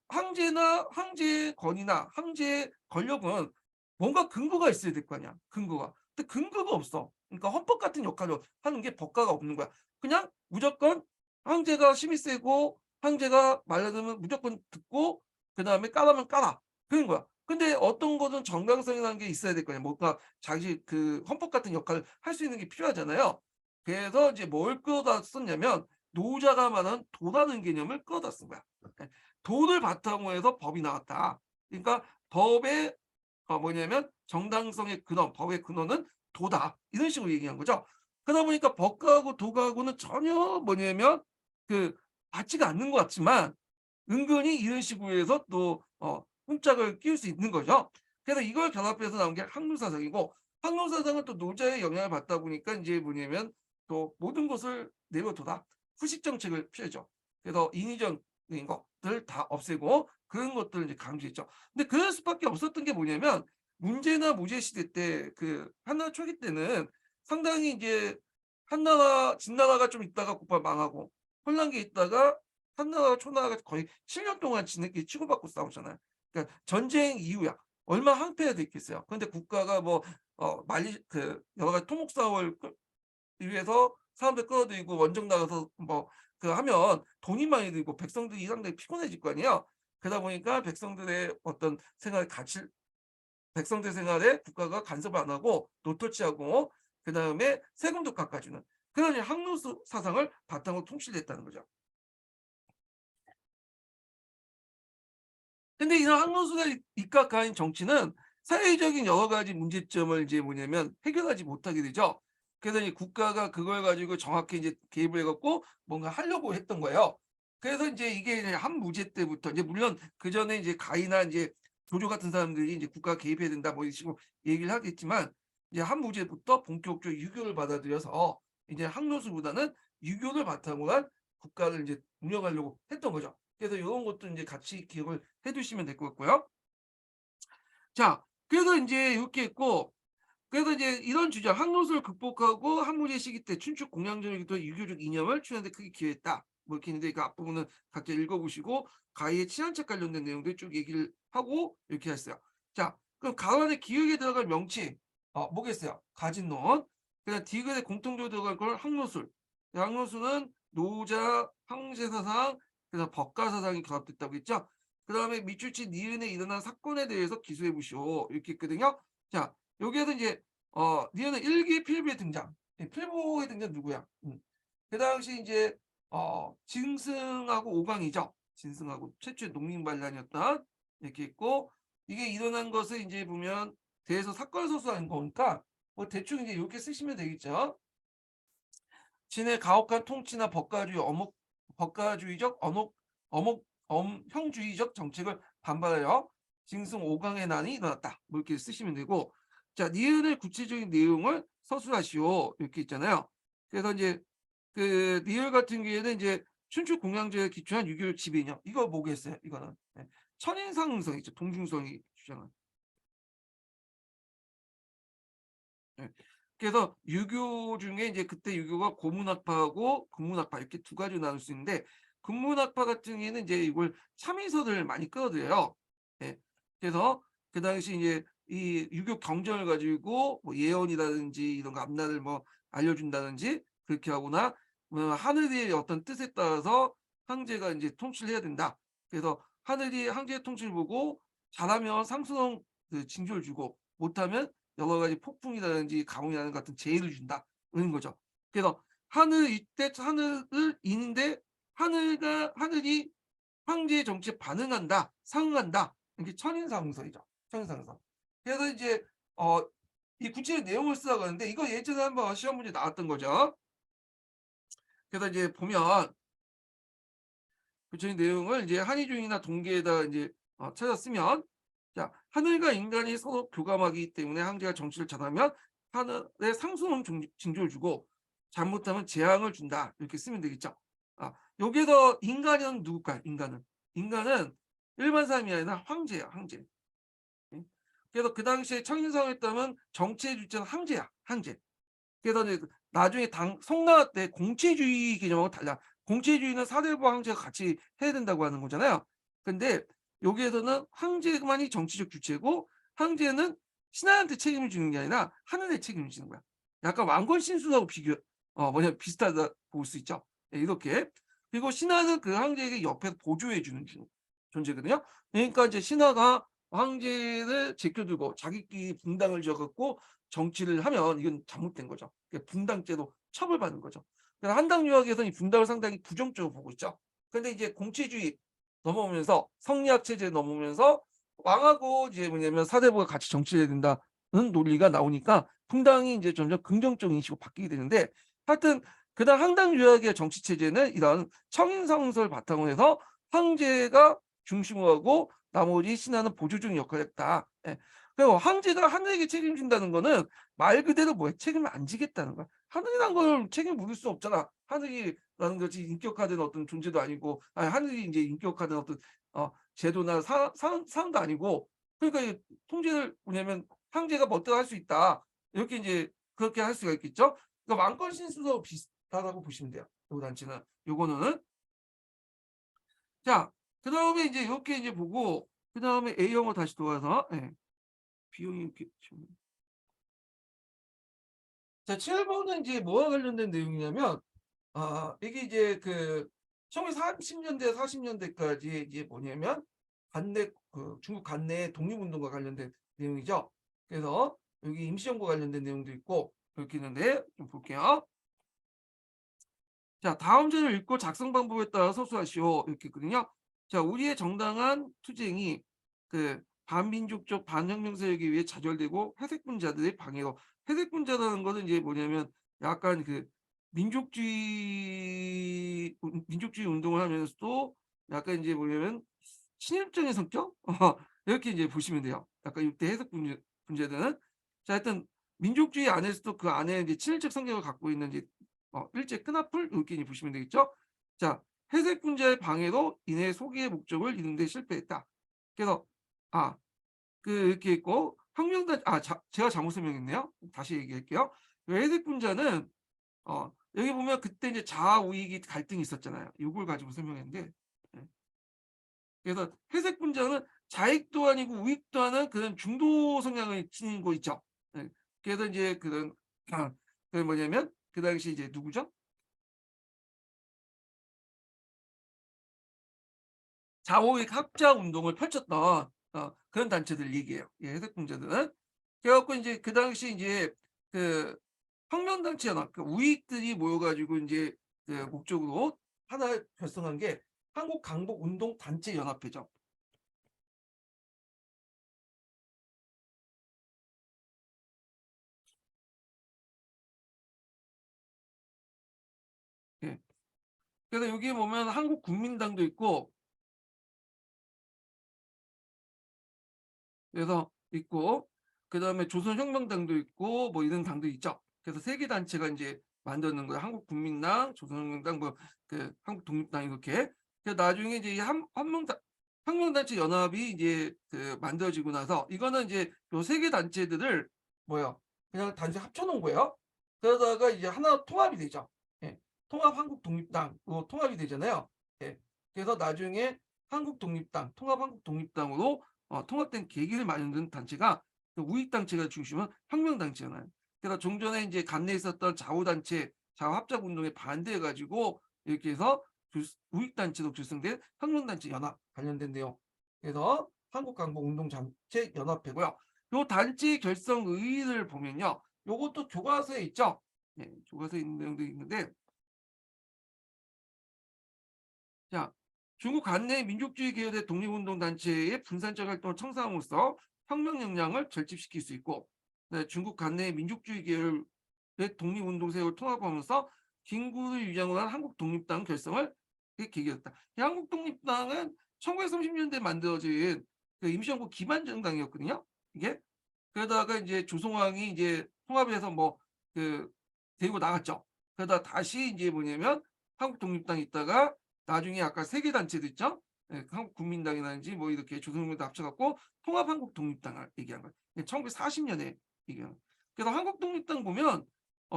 황제나 황제의 권위나 황제의 권력은 뭔가 근거가 있어야 될 거 아니야. 근거가. 근데 근거가 없어. 그러니까 헌법 같은 역할을 하는 게 법가가 없는 거야. 그냥 무조건 황제가 힘이 세고 황제가 말하자면 무조건 듣고 그다음에 까라면 까라. 그런 거야. 근데 어떤 것은 정당성이라는 게 있어야 될 거 아니야. 뭔가 자기 그 헌법 같은 역할을 할 수 있는 게 필요하잖아요. 그래서 이제 뭘 끌어다 썼냐면 노자가 말하는 도라는 개념을 끌어다 쓴 거야. 예. 도를 바탕으로 해서 법이 나왔다. 그러니까 법의 뭐냐면 정당성의 근원, 법의 근원은 도다. 이런 식으로 얘기한 거죠. 그러다 보니까 법가하고 도가하고는 전혀 뭐냐면 그 맞지가 않는 것 같지만 은근히 이런 식으로 해서 또 흠짝을 끼울 수 있는 거죠. 그래서 이걸 결합해서 나온 게 항로사상이고 항로사상은 또 노자의 영향을 받다 보니까 이제 뭐냐면 또 모든 것을 내려둬라. 후식 정책을 피하죠. 그래서 인위적인 것들 다 없애고 그런 것들을 이제 강조했죠. 근데 그럴 수밖에 없었던 게 뭐냐면 문제나 무제 시대 때 그 한나라 초기 때는 상당히 이제 한나라 진나라가 좀 있다가 곧바로 망하고 혼란기에 있다가 한나라와 초나라가 거의 7년 동안 지네끼리 치고받고 싸우잖아요. 그러니까 전쟁 이후야. 얼마나 황폐해야 됐겠어요. 그런데 국가가 뭐 말리 그 여러 가지 토목 사업을 위해서 사람들 끌어들이고 원정 나가서 뭐 그 하면 돈이 많이 들고 백성들이 이 상당히 피곤해질 거 아니에요. 그러다 보니까 백성들의 어떤 생활 가치, 백성들 생활에 국가가 간섭 안 하고 노토치하고 그다음에 세금도 깎아주는 그런 항노수 사상을 바탕으로 통치했다는 거죠. 근데 이런 항노수가 입각한 정치는 사회적인 여러 가지 문제점을 이제 뭐냐면 해결하지 못하게 되죠. 그래서 이 국가가 그걸 가지고 정확히 이제 개입을 해 갖고 뭔가 하려고 했던 거예요. 그래서 이제 이게 이제 한무제 때부터 이제 물론 그전에 이제 가히나 이제 조조 같은 사람들이 이제 "국가가 개입해야 된다." 뭐 이런 식으로 얘기를 하겠지만 이제 한무제부터 본격적으로 유교를 받아들여서 이제 항노수보다는 유교를 바탕으로 한 국가를 이제 운영하려고 했던 거죠. 그래서 요런 것도 인제 같이 기억을 해 두시면 될 것 같고요. 자, 그래서 인제 요렇게 했고 그래서 이제 이런 주장 "항노수를 극복하고 한무제 시기 때 춘추 공양전이기도 유교적 이념을 추구하는 데 크게 기여했다." 뭐 이렇게 있는데 그 앞부분은 각자 읽어 보시고 가희의 친한책 관련된 내용들 쭉 얘기를 하고 이렇게 했어요. 자, 그럼 가만의 기역에 들어갈 명칭 뭐겠어요? 가진론. 그다음 디귿에 공통적으로 들어갈 걸 항노술. 항노술은 노자, 황제사상, 그다음 법가사상이 결합됐다고 했죠. 그다음에 밑줄치 니은에 일어난 사건에 대해서 기술해 보시오. 이렇게 했거든요. 자, 여기에서 인제 니은은 일기 필부의 등장. 필부의 등장 누구야? 그 당시 인제 진승하고 오강이죠. 진승하고 최초의 농민반란이었던 이렇게 있고 이게 일어난 것을 인제 보면 대에서 사건을 서술하는 거니까 뭐 대충 이제 요렇게 쓰시면 되겠죠. 진의 가혹한 통치나 법가주의적 형주의적 정책을 반발하여 징승 5강의 난이 일어났다. 뭐 이렇게 쓰시면 되고 자 니은의 구체적인 내용을 서술하시오 이렇게 있잖아요. 그래서 이제 그 니을 같은 경우에는 이제 춘추 공양제에 기초한 유교 지배이념 이거 뭐겠어요? 이거는 천인상승이죠. 동중성이 주장한. 예. 그래서 유교 중에 이제 그때 유교가 고문학파하고 근문학파 이렇게 두 가지로 나눌 수 있는데 근문학파 같은 경우에는 이제 이걸 참의서들을 많이 끌어들여요. 예. 그래서 그 당시 이제 이 유교 경전을 가지고 뭐 예언이라든지 이런 거 앞날을 뭐 알려준다든지 그렇게 하거나 하늘의 어떤 뜻에 따라서 황제가 이제 통치를 해야 된다. 그래서 하늘이 황제의 통치를 보고 잘하면 상승 그 징조를 주고 못하면 여러 가지 폭풍이라든지 가뭄이라는 같은 재해를 준다는 거죠. 그래서 하늘 이때 하늘을 이는데 하늘이 황제의 정치에 반응한다, 상응한다. 이게 천인상서이죠. 천인상서. 그래서 이제 어 이 구체적 내용을 쓰라고 하는데 이거 예전에 한번 시험 문제 나왔던 거죠. 그래서 이제 보면 구체적인 내용을 이제 한의중이나 동계에다 이제 찾아 쓰면 자 하늘과 인간이 서로 교감하기 때문에 황제가 정치를 전하면 하늘에 상승 징조를 주고 잘못하면 재앙을 준다 이렇게 쓰면 되겠죠. 여기에서 인간은 누굴까요? 인간은 일반 사람이 아니라 황제야 황제. 예? 그래서 그 당시에 청인성을 했다면 정치의 주체는 황제야 황제. 그래서 이제 나중에 당 성나라 때 공체주의 개념하고 달라. 공체주의는 사대부와 황제가 같이 해야 된다고 하는 거잖아요. 근데 여기에서는 황제만이 정치적 주체고 황제는 신하한테 책임을 주는 게 아니라 하늘에 책임을 지는 거야. 약간 왕권신수하고 비교 비슷하다 볼 수 있죠. 예 이렇게. 그리고 신하는 그 황제에게 옆에서 보조해 주는 존재거든요. 그러니까 이제 신하가 황제를 제껴두고 자기끼리 분당을 지어 갖고 정치를 하면 이건 잘못된 거죠. 분당죄로 처벌받는 거죠. 그래서 한당 유학에서는 이 분당을 상당히 부정적으로 보고 있죠. 근데 이제 공체주의 넘어오면서 성리학 체제에 넘어오면서 왕하고 이제 뭐냐면 사대부가 같이 정치해야 된다는 논리가 나오니까 분당이 이제 점점 긍정적인 인식으로 바뀌게 되는데 하여튼 그다음 한당 유학의 정치 체제는 이런 청인성서를 바탕으로 해서 황제가 중심으로 하고 나머지 신하는 보조적인 역할을 했다. 예. 그리고 황제가 하늘에게 책임진다는 거는 말 그대로 뭐야? 책임을 안 지겠다는 거야. 하늘이란 걸 책임을 물을 수 없잖아. 하늘이라는 것이 인격화된 어떤 존재도 아니고 아니 하늘이 인제 인격화된 어떤 제도나 사안도 아니고 그러니까 이 통제를 뭐냐면 황제가 멋대로 할 수 있다. 이렇게 인제 그렇게 할 수가 있겠죠. 그러니까 왕권 신수도 비슷하다고 보시면 돼요. 요 단체는. 요거는. 자 그다음에 인제 요렇게 인제 보고 그다음에 A형으로 다시 돌아가서 예. 비용이 이렇게 자 7 번은 인제 뭐와 관련된 내용이냐면 이게 이제 그 1930 년대 40 년대까지 이게 뭐냐면 관내 중국 관내 독립운동과 관련된 내용이죠. 그래서 여기 임시정부 관련된 내용도 있고 이렇게 있는데 좀 볼게요. 자, 다음 자료를 읽고 작성 방법에 따라 서술하시오. 이렇게 있거든요. 자, 우리의 정당한 투쟁이 반민족적 반혁명 세력에 의해 좌절되고 회색분자들의 방해로, 회색분자라는 것은 이제 뭐냐면 약간 민족주의 운동을 하면서도 약간 이제 뭐냐면 친일적인 성격? 이렇게 이제 보시면 돼요. 약간 이때 분자들은. 자, 하여튼 민족주의 안에서도 그 안에 이제 친일적 성격을 갖고 있는 이제 일제 끈앞을 이렇게 이제 보시면 되겠죠. 자, 회색 분자의 방해로 인해 소기의 목적을 이루는 데 실패했다. 그래서 이렇게 있고 혁명단 제가 잘못 설명했네요. 다시 얘기할게요. 회색 분자는 여기 보면 그때 이제 자아 우익이 갈등이 있었잖아요. 이걸 가지고 설명했는데 예. 그래서 회색 분자는 자익도 아니고 우익도 하는 그런 중도 성향을 지닌 거 있죠. 예. 그래서 이제 그 뭐냐면 그 당시 이제 누구죠? 자오익 학자 운동을 펼쳤던 그런 단체들 얘기예요. 예, 해석분자들은. 그래갖고 이제 그 당시 이제 그 혁명단체 연합, 그 우익들이 모여가지고 이제 그 목적으로 하나 결성한 게 한국강복운동단체 연합회죠. 예. 그래서 여기 보면 한국국민당도 있고, 그래서 있고, 그 다음에 조선혁명당도 있고, 뭐 이런 당도 있죠. 그래서 세 개 단체가 이제 만드는 거예요. 한국국민당, 조선혁명당, 한국독립당 이렇게. 그래서 나중에 이제 혁명단체 연합이 이제 만들어지고 나서 이거는 이제 요 세 개 단체들을 뭐요? 그냥 단지 합쳐놓은 거예요. 그러다가 이제 하나 통합이 되죠. 예. 통합한국독립당, 통합이 되잖아요. 예. 그래서 나중에 한국독립당, 통합한국독립당으로 통합된 계기를 만든 단체가 우익단체가 중심은 혁명단체잖아요. 그래서 종전에 이제 관내에 있었던 좌우단체, 좌우합작운동에 반대해가지고 이렇게 해서 우익단체로 결성된 혁명단체 연합 관련된 내용. 그래서 한국강복운동단체 연합회고요. 요 단체 결성 의의를 보면요. 요것도 교과서에 있죠. 네, 교과서에 있는 내용도 있는데 자, 중국 관내 민족주의 계열의 독립운동단체의 분산적 활동을 청산함으로써 혁명 역량을 결집시킬 수 있고 네, 중국 관내 민족주의 계열의 독립운동 세력을 통합하면서 긴구를 유장으로 한 한국독립당 결성을 계기했다. 이 한국독립당은 1930년대에 만들어진 임시정부 기반 정당이었거든요. 이게 그러다가 이제 조성왕이 이제 통합해서 데리고 나갔죠. 그러다 다시 이제 뭐냐면 한국독립당이 있다가 나중에 아까 세 개 단체도 있죠. 예, 한국국민당이라든지 뭐 이렇게 조선민도 합쳐갖고 통합한국독립당을 얘기한 거예요. 1940년에 얘기한 거예요. 그래서 한국독립당 보면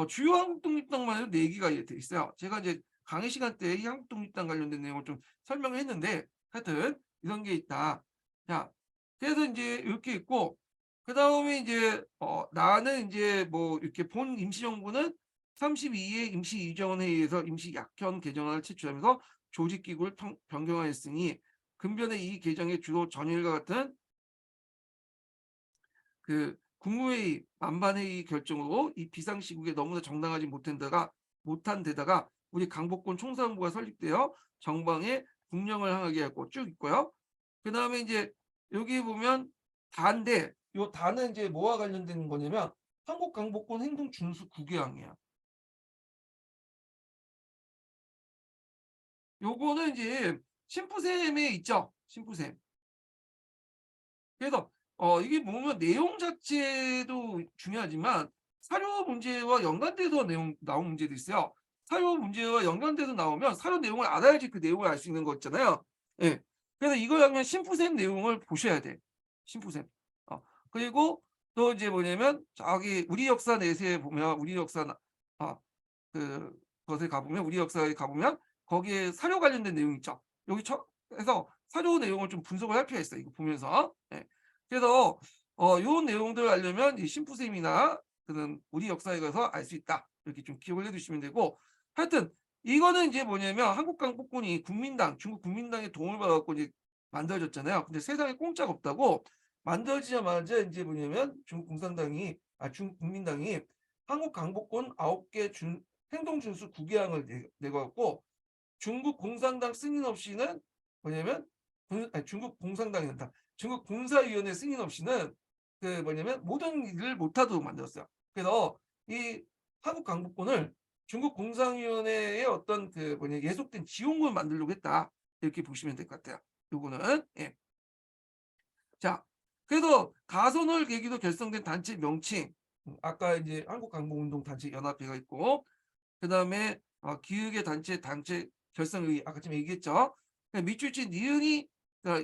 주요 한국독립당만 해도 4개가 돼 있어요. 제가 이제 강의 시간 때 이 한국독립당 관련된 내용을 좀 설명을 했는데 하여튼 이런 게 있다. 자, 그래서 이제 이렇게 있고 그 다음에 이제 나는 이제 뭐 이렇게 본 임시정부는 32회 임시의정회의에서 임시약현 개정안을 채출하면서 조직기구를 변경하였으니 근변의 이 개정에 주로 전일과 같은 국무회의 만반회의 결정으로 이 비상시국에 너무나 정당하지 못한 데다가 우리 강복군 총사령부가 설립되어 정방에 국령을 항하게 하고 쭉 있고요. 그 다음에 이제 여기 보면 단데 요 단은 이제 뭐와 관련된 거냐면 한국 강복군 행동 준수 9개항이야. 요거는 이제 심부셈에 있죠. 심부셈. 그래서 이게 보면 내용 자체도 중요하지만 사료 문제와 연관돼서 나온 문제도 있어요. 사료 문제와 연관돼서 나오면 사료 내용을 알아야지 그 내용을 알 수 있는 거 있잖아요. 예. 그래서 이걸 하면 심부셈 내용을 보셔야 돼. 심부셈. 그리고 또 이제 뭐냐면 저기 우리 역사 내세에 보면 우리 역사 그 것에 가보면 우리 역사에 가보면 거기에 사료 관련된 내용이 있죠. 여기 해서 사료 내용을 좀 분석을 할 필요가 있어요. 이거 보면서. 예. 그래서 요 내용들을 알려면 이 심부셈이나 그런 우리 역사에 가서 알 수 있다. 이렇게 좀 기억을 해두시면 되고 하여튼 이거는 이제 뭐냐면 한국 강복군이 중국 국민당의 도움을 받아갖고 이제 만들어졌잖아요. 근데 세상에 공짜가 없다고 만들어지자마자 이제 뭐냐면 중국국민당이 한국 강복권 9개 행동 준수 9개항을 내고 중국 공산당 승인 없이는 뭐냐면 중국 공산당이 된다. 중국 군사위원회 승인 없이는 그 뭐냐면 모든 일을 못하도록 만들었어요. 그래서 이 한국 강복권을 중국 공산위원회의 어떤 그 뭐냐 예속된 지원군을 만들려고 했다. 이렇게 보시면 될 것 같아요. 요거는 예. 자, 그래서 가선을 계기로 결성된 단체 명칭 아까 이제 한국강복운동 단체 연합회가 있고 그다음에 기획의 단체 결성의 아까 좀 얘기했죠. 밑줄친 니은이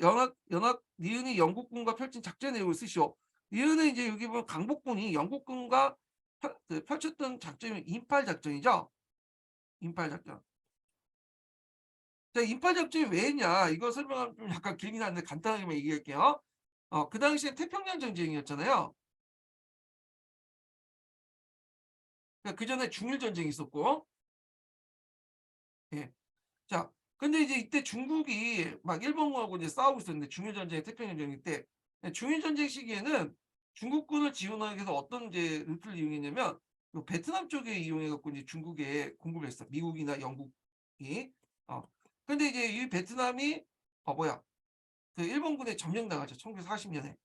연합 니은이 영국군과 펼친 작전 내용을 쓰시오. 니은은 이제 여기 보면 강복군이 영국군과 펼쳤던 작전이 인팔 작전이죠. 인팔 작전. 자, 인팔 작전이 왜 했냐? 이거 설명하면 좀 약간 길긴 한데 간단하게만 얘기할게요. 그 당시에 태평양 전쟁이었잖아요. 그 전에 중일 전쟁이 있었고, 예. 자, 근데 이제 이때 중국이 막 일본하고 이제 싸우고 있었는데 중일 전쟁, 태평양 전쟁 때 중일 전쟁 시기에는 중국군을 지원하기 위해서 어떤 이제 루트를 이용했냐면 베트남 쪽에 이용해 갖고 이제 중국에 공급을 했어. 미국이나 영국이. 근데 이제 이 베트남이 뭐야? 그 일본군에 점령당하죠. 1940년에.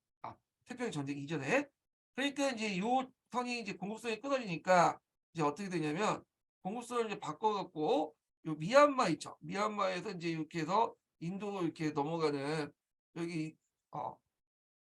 태평양 전쟁 이전에. 그러니까 이제 요 선이 이제 공급선이 끊어지니까 이제 어떻게 되냐면 공급선을 이제 바꿔갖고 요 미얀마 있죠. 미얀마에서 이제 이렇게 해서 인도로 이렇게 넘어가는 여기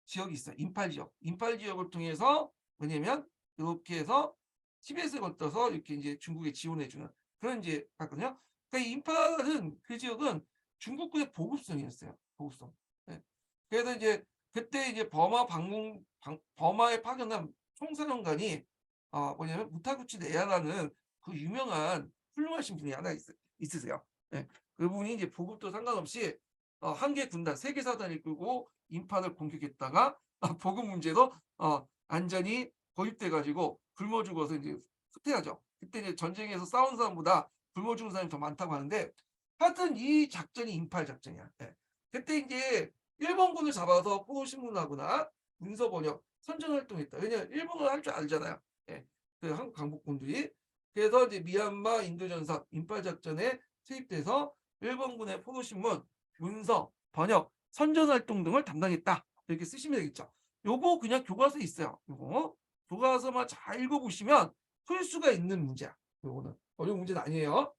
지역이 있어요. 인팔 지역. 인팔 지역을 통해서 뭐냐면 이렇게 해서 티벳을 건너서 이렇게 이제 중국에 지원해주는 그런 이제 봤거든요. 그러니까 인팔은 그 지역은 중국군의 보급선이었어요. 보급선. 네. 그래서 이제 그때 이제 버마에 파견한 총사령관이 뭐냐면 무타구치 네야라는 그 유명한 훌륭하신 분이 하나 있으세요. 네. 그분이 이제 보급도 상관없이 한 개 군단, 세 개 사단을 이끌고 인판을 공격했다가 보급 문제로 안전이 고립돼 가지고 굶어 죽어서 이제 후퇴하죠. 그때 이제 전쟁에서 싸운 사람보다 굶어 죽은 사람이 더 많다고 하는데 하여튼 이 작전이 인팔 작전이야. 네. 그때 이제 일본군을 잡아서 포로신문하거나 문서 번역, 선전 활동했다. 왜냐면 일본어를 할 줄 알잖아요. 네. 그 한국 강복군들이. 그래서 이제 미얀마 인도전선 인팔 작전에 투입돼서 일본군의 포로신문, 문서, 번역, 선전 활동 등을 담당했다. 이렇게 쓰시면 되겠죠. 요거 그냥 교과서에 있어요. 요거 교과서만 잘 읽어보시면 풀 수가 있는 문제야. 요거는 어려운 문제는 아니에요.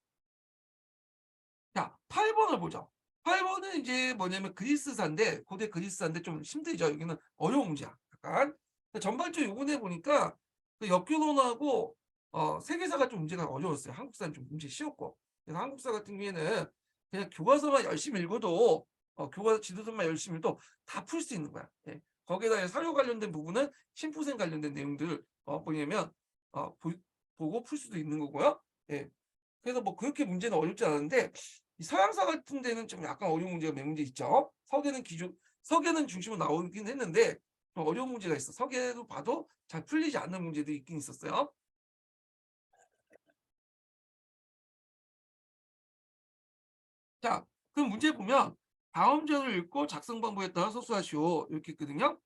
자, 8번을 보죠. 8번은 이제 뭐냐면 그리스사인데 고대 그리스사인데 좀 힘들죠. 여기는 어려운 문제야. 약간 전반적으로 요번에 보니까 그 역교론하고 세계사가 좀 문제가 어려웠어요. 한국사는 좀 문제 쉬웠고. 그래서 한국사 같은 경우에는 그냥 교과서만 열심히 읽어도 교과서 지도서만 열심히 읽어도 다 풀 수 있는 거야. 예. 거기에다 사료 관련된 부분은 심부생 관련된 내용들 뭐냐면 보고 풀 수도 있는 거고요. 예. 그래서 뭐 그렇게 문제는 어렵지 않은데 서양사 같은 데는 좀 약간 어려운 문제가 몇 문제 있죠. 서계는 중심으로 나오긴 했는데 좀 어려운 문제가 있어. 서계도 봐도 잘 풀리지 않는 문제도 있긴 있었어요. 자, 그럼 문제 보면 다음 전을 읽고 작성 방법에 따라 소수하시오 이렇게 있거든요.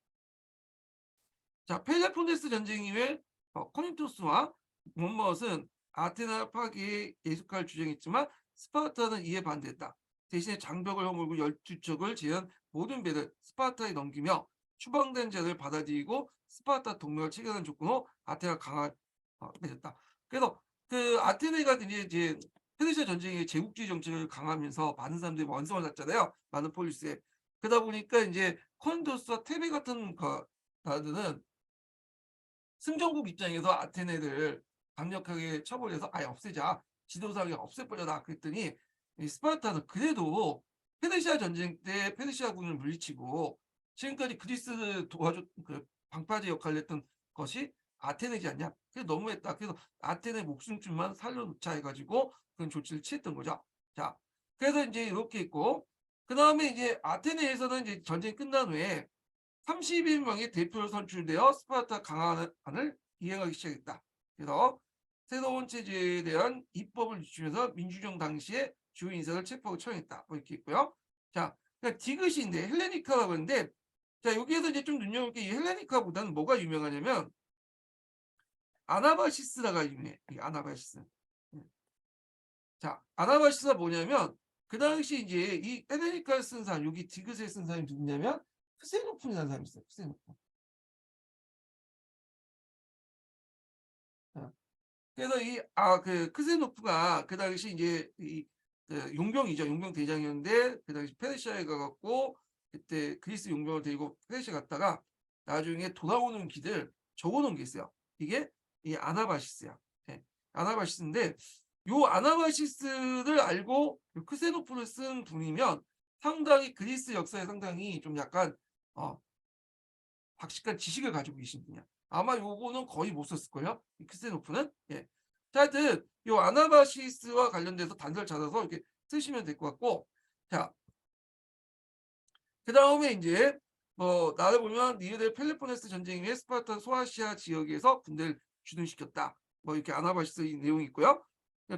자, 펠레폰네스 전쟁 이후에 코린토스와 못못은 아테나 파기에 예속할 주장했지만 스파르타는 이에 반대했다. 대신에 장벽을 허물고 12척을 제한 모든 배를 스파르타에 넘기며 추방된 자를 받아들이고 스파르타 동맹을 체결하는 조건으로 아테나 강화 맺었다. 그래서 그 아테네가 이제 페르시아 전쟁에 제국주의 정책을 강하면서 많은 사람들이 원성을 놨잖아요. 많은 폴리스에. 그러다 보니까 이제 코린토스와 테베 같은 나라들은 승전국 입장에서 아테네를 강력하게 처벌해서 아예 없애자. 지도상에 없애버려라. 그랬더니 이 스파르타는 그래도 페르시아 전쟁 때 페르시아군을 물리치고 지금까지 그리스를 도와줬 그 방파제 역할을 했던 것이 아테네지 않냐? 그게 너무했다. 그래서 아테네 목숨줄만 살려놓자 해가지고 그런 조치를 취했던 거죠. 자, 그래서 이제 이렇게 있고 그 다음에 이제 아테네에서는 이제 전쟁이 끝난 후에 31명의 대표로 선출되어 스파르타 강화안을 이행하기 시작했다. 그래서 새로운 체제에 대한 입법을 주면서 민주정 당시에 주요 인사를 체포하고 처형했다. 뭐 이렇게 있고요. 자, 그러니까 디귿인데 헬레니카라고 하는데, 자 여기에서 이제 좀 눈여볼 게 이 헬레니카보다는 뭐가 유명하냐면 아나바시스라가 유명해. 이 아나바시스. 자 아나바시스가 뭐냐면 그 당시 이제 이 헬레니카를 쓴 사람, 여기 디귿을 쓴 사람이 누구냐면 크세노폰이라는 사람이 있어요. 크세노폰. 어. 그래서 이 그 크세노프가 그 당시 이제 그 용병이죠. 용병 대장이었는데 그 당시 페르시아에 가갖고 그때 그리스 용병을 데리고 페르시아 갔다가 나중에 돌아오는 길을 적어놓은 게 있어요. 이게 이 아나바시스야. 네. 아나바시스인데 요 아나바시스를 알고 요 크세노프를 쓴 분이면 상당히 그리스 역사에 상당히 좀 약간 어, 박식한 지식을 가지고 계신 분이야. 아마 요거는 거의 못 썼을 거예요. 이 크세노프는. 예. 자, 하여튼 요 아나바시스와 관련돼서 단서를 찾아서 이렇게 쓰시면 될 것 같고, 자, 그 다음에 이제 뭐 나를 보면 니르데 펠로폰네스 전쟁 이후에 스파르타 소아시아 지역에서 군대를 주둔시켰다. 뭐 이렇게 아나바시스 내용이 있고요.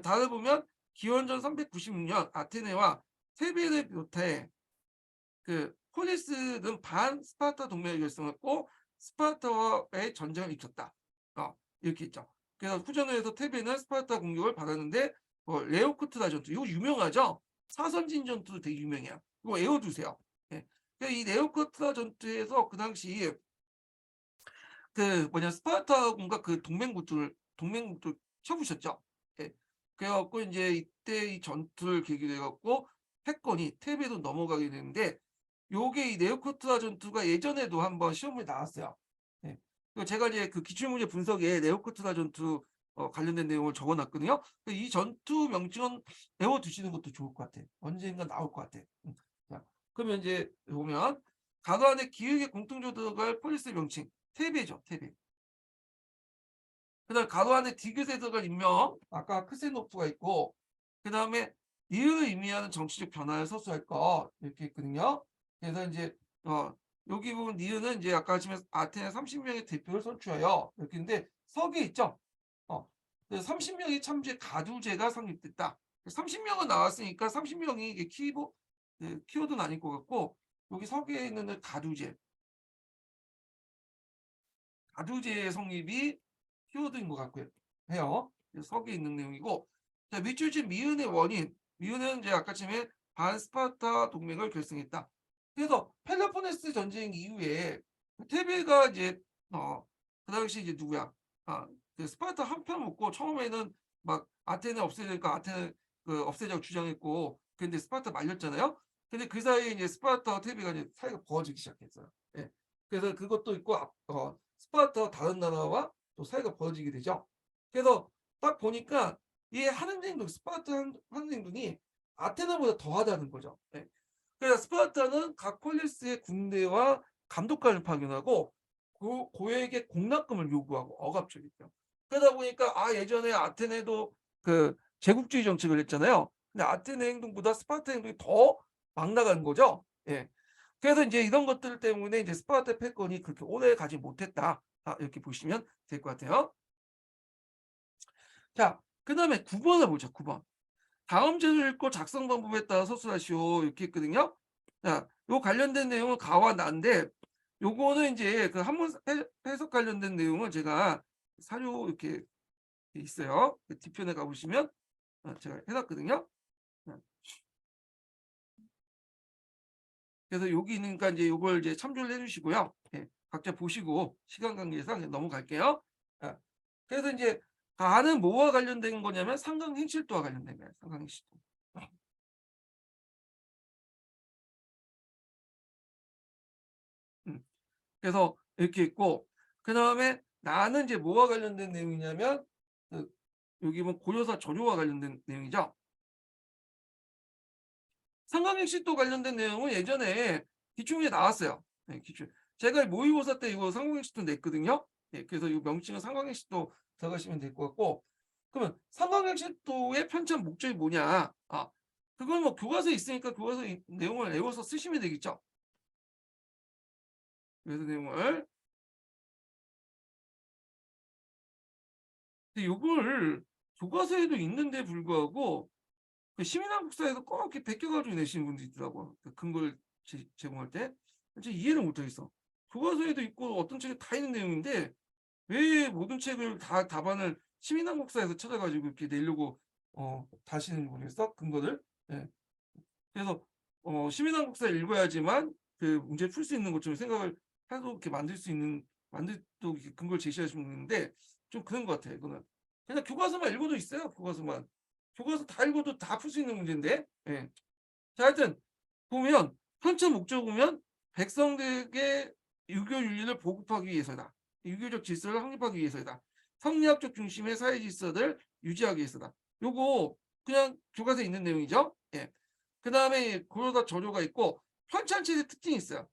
다를 보면 기원전 396년 아테네와 테베를 비롯해 그 폴리스는 반 스파르타 동맹을 결성했고 스파르타와의 전쟁을 일으켰다. 이렇게 있죠. 그래서 후전에서 테베는 스파르타 공격을 받았는데 레오크트라 전투 이거 유명하죠. 사선진 전투 되게 유명해요. 이거 외워두세요. 예. 이 레오크트라 전투에서 그 당시 그 뭐냐 스파르타군과 그 동맹국들 쳐부셨죠. 예. 그래갖고 이제 이때 이 전투를 계기로 해갖고 패권이 테베로 넘어가게 되는데 요게 이 네오코트라 전투가 예전에도 한번 시험에 나왔어요. 네. 제가 이제 그 기출문제 분석에 네오코트라 전투 관련된 내용을 적어놨거든요. 이 전투 명칭은 외워두시는 것도 좋을 것 같아. 언젠가 나올 것 같아. 자, 그러면 이제 보면 가관의 기획에 공통적으로 들어갈 폴리스 명칭 테베죠. 테베. 그다음 가로 안에 디귿에 들어갈 인명 아까 크세노프가 있고 그다음에 이유를 의미하는 정치적 변화를 서술할 거 이렇게 있거든요. 그래서 이제 여기 부분 니은은 이제 아까 지금 아테네 30명의 대표를 선출하여 이렇게 있는데 석에 있죠. 30명이 참주의 가두제가 성립됐다. 30명은 나왔으니까 30명이 이게 키워드는 아닐 것 같고 여기 석에 있는 가두제 성립이 키워드인 것 같고요. 해요. 석에 있는 내용이고 자, 밑줄진 미은의 원인 미은은 이제 아까쯤에 반스파르타 동맹을 결성했다. 그래서 펠로폰네스 전쟁 이후에 테베가 이제 그 당시 이제 누구야? 그 스파르타 한편 먹고 처음에는 막 아테네 없애니까 아테네 그 없애자고 주장했고 근데 스파르타 말렸잖아요. 근데 그 사이에 이제 스파르타와 테베가 이제 사이가 벌어지기 시작했어요. 예. 그래서 그것도 있고 스파르타와 다른 나라와 또 사이가 벌어지게 되죠. 그래서 딱 보니까 이 하는 행동 스파르타 하는 행동이 아테나보다 더하다는 거죠. 네. 그래서 스파르타는 각 폴리스의 군대와 감독관을 파견하고 고액의 공납금을 요구하고 억압적이죠. 그러다 보니까 예전에 아테네도 그 제국주의 정책을 했잖아요. 근데 아테네 행동보다 스파르타 행동이 더 막 나간 거죠. 예. 그래서 이제 이런 것들 때문에 이제 스파르타 패권이 그렇게 오래 가지 못했다. 이렇게 보시면 될 것 같아요. 자, 그 다음에 9번을 보죠. 9번. 다음 제도 읽고 작성 방법에 따라 서술하시오. 이렇게 있거든요. 자, 요 관련된 내용은 가와 나인데 요거는 이제 그 한문 해석 관련된 내용은 제가 사료 이렇게 있어요. 뒤편에 가보시면 제가 해놨거든요. 그래서 여기 있으니까 이제 요걸 이제 참조를 해주시고요. 예, 각자 보시고 시간 관계상 넘어갈게요. 그래서 이제 가는 뭐와 관련된 거냐면 상강행실도와 관련된 거예요. 상강행실도. 그래서 이렇게 있고 그 다음에 나는 이제 뭐와 관련된 내용이냐면 여기 보면 고려사 조료와 관련된 내용이죠. 상강행실도 관련된 내용은 예전에 기출문제 나왔어요. 네, 기출. 제가 모의고사 때 이거 상강행실도 냈거든요. 네, 그래서 이 명칭은 상강행실도 들어가시면 될 것 같고 그러면 상강행실도의 편찬 목적이 뭐냐? 그건 뭐 교과서에 있으니까 교과서 내용을 외워서 쓰시면 되겠죠. 그래서 내용을 근데 이걸 교과서에도 있는데 불구하고 그 시민한국사에서 꼭 이렇게 베껴가지고 내시는 분들이 있더라고요. 그 근거를 제공할 때 이제 이해를 못하겠어. 교과서에도 있고 어떤 책에 다 있는 내용인데 왜 모든 책을 다 답안을 시민한국사에서 찾아가지고 이렇게 내려고 다시는 모르겠어 근거를. 예. 그래서 시민한국사 읽어야지만 그 문제 풀 수 있는 것처럼 생각을 하도 이렇게 만들 수 있는 만들 또 이렇게 근거를 제시하시는데 좀 그런 것 같아요. 이거는 그냥 교과서만 읽어도 있어요. 교과서만 교과서 다 읽어도 다 풀 수 있는 문제인데. 예. 자, 하여튼 보면 편찬 목적 보면 백성들에게 유교 윤리를 보급하기 위해서다. 유교적 질서를 확립하기 위해서다. 성리학적 중심의 사회 질서를 유지하기 위해서다. 요거 그냥 교과서에 있는 내용이죠. 예. 그 다음에 고려사 저조가 있고 편찬체의 특징이 있어요.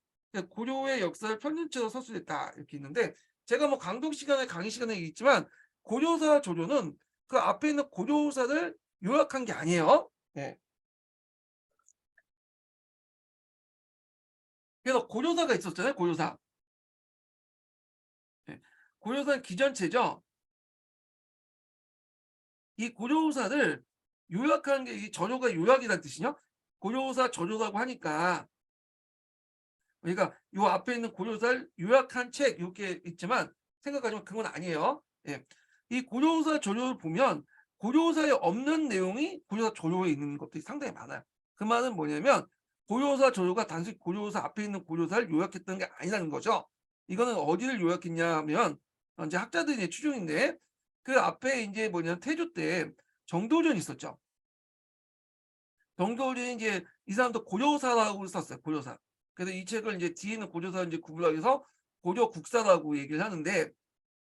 고려의 역사를 편찬체로 서술했다 이렇게 있는데 제가 뭐 강독 시간에 강의 시간에 있지만 고려사 저조는 그 앞에 있는 고려사를 요약한 게 아니에요. 예. 그래서 고려사가 있었잖아요. 고려사. 예. 고려사는 기전체죠. 이 고려사를 요약하는 게 이 저조가 요약이라는 뜻이죠. 고려사 저조라고 하니까 그러니까 요 앞에 있는 고려사를 요약한 책 이렇게 있지만 생각하지만 그건 아니에요. 예. 이 고려사 저조를 보면 고려사에 없는 내용이 고려사 저조에 있는 것들이 상당히 많아요. 그 말은 뭐냐면 고려사 저조가 단순히 고려사 앞에 있는 고려사를 요약했던 게 아니라는 거죠. 이거는 어디를 요약했냐면 이제 학자들의 추정인데 그 앞에 이제 뭐냐면 태조 때 정도전이 있었죠. 정도전이 이제 이 사람도 고려사라고 썼어요. 고려사. 그래서 이 책을 이제 뒤에는 고려사 이제 구분하기 위해서 고려국사라고 얘기를 하는데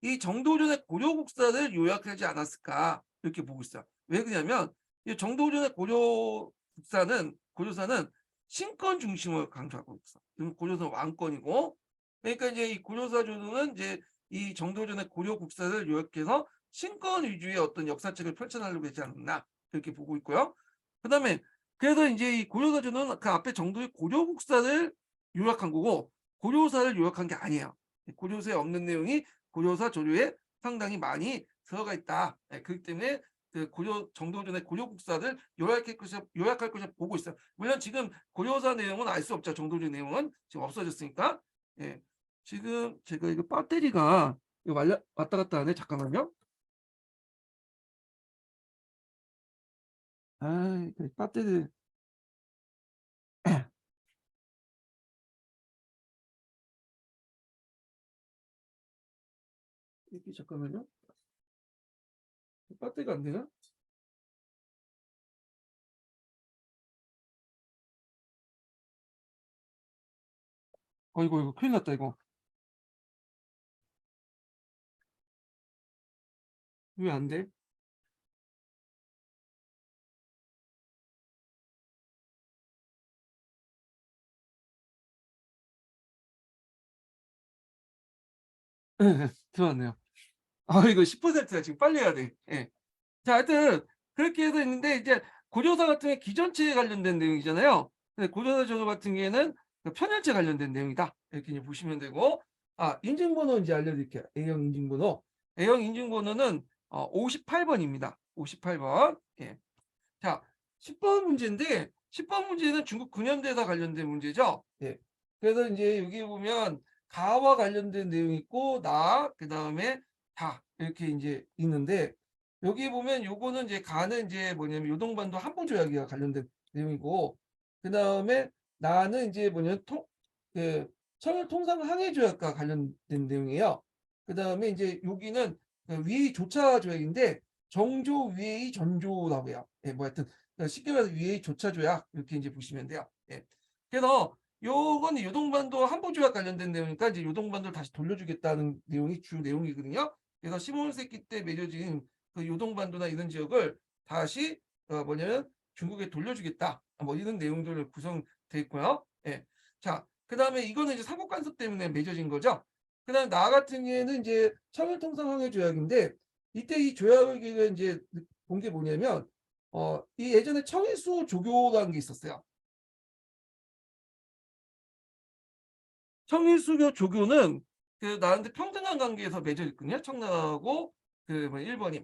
이 정도전의 고려국사를 요약하지 않았을까 이렇게 보고 있어요. 왜 그러냐면 이 정도전의 고려사는 신권 중심을 강조하고 있어. 고려사는 왕권이고 그러니까 이제 이 고려사 조도는 이제 이 정도전의 고려국사를 요약해서 신권 위주의 어떤 역사책을 펼쳐나가려고 하지 않았나 그렇게 보고 있고요. 그다음에 그래서 이제 이 고려사 조도는 그 앞에 정도의 고려국사를 요약한 거고 고려사를 요약한 게 아니에요. 고려사에 없는 내용이 고려사 조류에 상당히 많이 들어가 있다. 그렇기 때문에 그 고려 정도전의 고려국사를 요약할 것이 보고 있어요. 물론 지금 고려사 내용은 알 수 없죠. 정도전 내용은 지금 없어졌으니까. 예. 지금 제가 이거 배터리가 이거 왔다 갔다 하네. 잠깐만요. 아, 배터리 이게 잠깐만요. 배터리가 안 되나? 이거 큰일 났다 이거. 왜 안 돼? 들어왔네요. 이거 10%야. 지금 빨리 해야 돼. 예. 자, 하여튼 그렇게 해서 있는데 이제 고조사 같은 게 기전체에 관련된 내용이잖아요. 근데 고조사 저조 같은 경우에는 그 편연체 관련된 내용이다. 이렇게 이제 보시면 되고, 인증번호 이제 알려드릴게요. A형 인증번호. A형 인증번호는 58번입니다. 58번. 예. 자, 10번 문제인데 10번 문제는 중국 근현대사 관련된 문제죠. 예. 그래서 이제 여기 보면 가와 관련된 내용이 있고 그다음에 다 이렇게 이제 있는데 여기 보면 요거는 이제 가는 이제 뭐냐면 요동반도 한보조약이와 관련된 내용이고 그다음에 나는 이제 뭐냐면 그 청일 통상 항해 조약과 관련된 내용이에요. 그다음에 이제 여기는 그 위의 조차 조약인데 정조 위의 전조라고 해요. 예, 뭐 하여튼 쉽게 말해서 위의 조차 조약 이렇게 이제 보시면 돼요. 예. 그래서 요건 요동반도 한보조약 관련된 내용이니까 이제 요동반도를 다시 돌려주겠다는 내용이 주 내용이거든요. 그래서 15세기 때 맺어진 그 요동반도나 이런 지역을 다시 뭐냐면 중국에 돌려주겠다. 뭐 이런 내용들을 구성돼 있고요. 예. 자, 그다음에 이거는 이제 삼국 간섭 때문에 맺어진 거죠. 그다음 나 같은 경우에는 이제 청일통상항해 조약인데 이때 이 조약을 이제 본 게 뭐냐면 이 예전에 청일수 조교라는 게 있었어요. 청일수교 조교는 그 나한테 평등한 관계에서 맺어 있거든요. 청나라하고 그뭐 일본이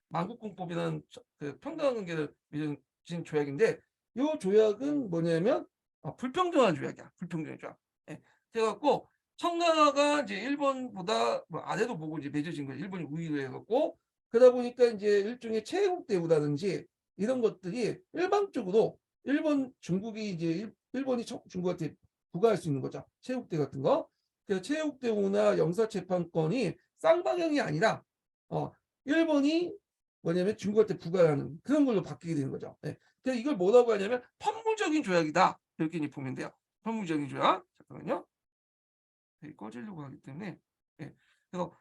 만국공법이라는 그 평등한 관계를 맺은 조약인데 이 조약은 뭐냐면 불평등한 조약이야. 불평등한 조약. 예. 그래갖고 청나라가 이제 일본보다 뭐 아래로 보고 이제 맺어진 거죠. 일본이 우위로 해갖고 그러다 보니까 이제 일종의 체국 대우라든지 이런 것들이 일방적으로 중국이 이제 일본이 중국한테 부과할 수 있는 거죠. 체국대 같은 거. 그래서 체국대우나 영사재판권이 쌍방향이 아니라 일본이 뭐냐면 중국한테 부과하는 그런 걸로 바뀌게 되는 거죠. 예. 그래서 이걸 뭐라고 하냐면 판무적인 조약이다. 이렇게 보면 돼요. 판무적인 조약. 잠깐만요. 꺼지려고 하기 때문에. 예. 그래서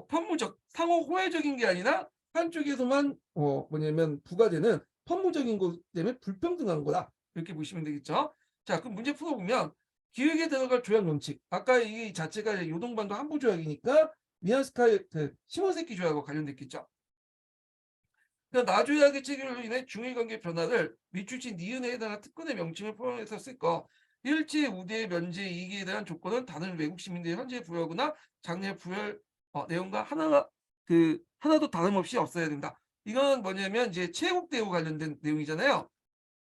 판무적 상호 호혜적인 게 아니라 한쪽에서만 뭐냐면 부과되는 판무적인 것 때문에 불평등한 거다. 이렇게 보시면 되겠죠. 자, 그럼 문제 풀어보면 기획에 들어갈 조약 원칙. 아까 이 자체가 요동반도 한부 조약이니까 미얀스카이 시모세키 조약과 관련됐겠죠. 그러니까 나조약의 체결로 인해 중일관계 변화를 밑줄친 니은에 해당한 특권의 명칭을 포함해서 쓸 거. 일제 우대 면제 이익에 대한 조건은 다른 외국 시민들의 현재 부여하거나 장래 부여할 내용과 하나도 다름없이 없어야 된다. 이건 뭐냐면 이제 체국대우 관련된 내용이잖아요.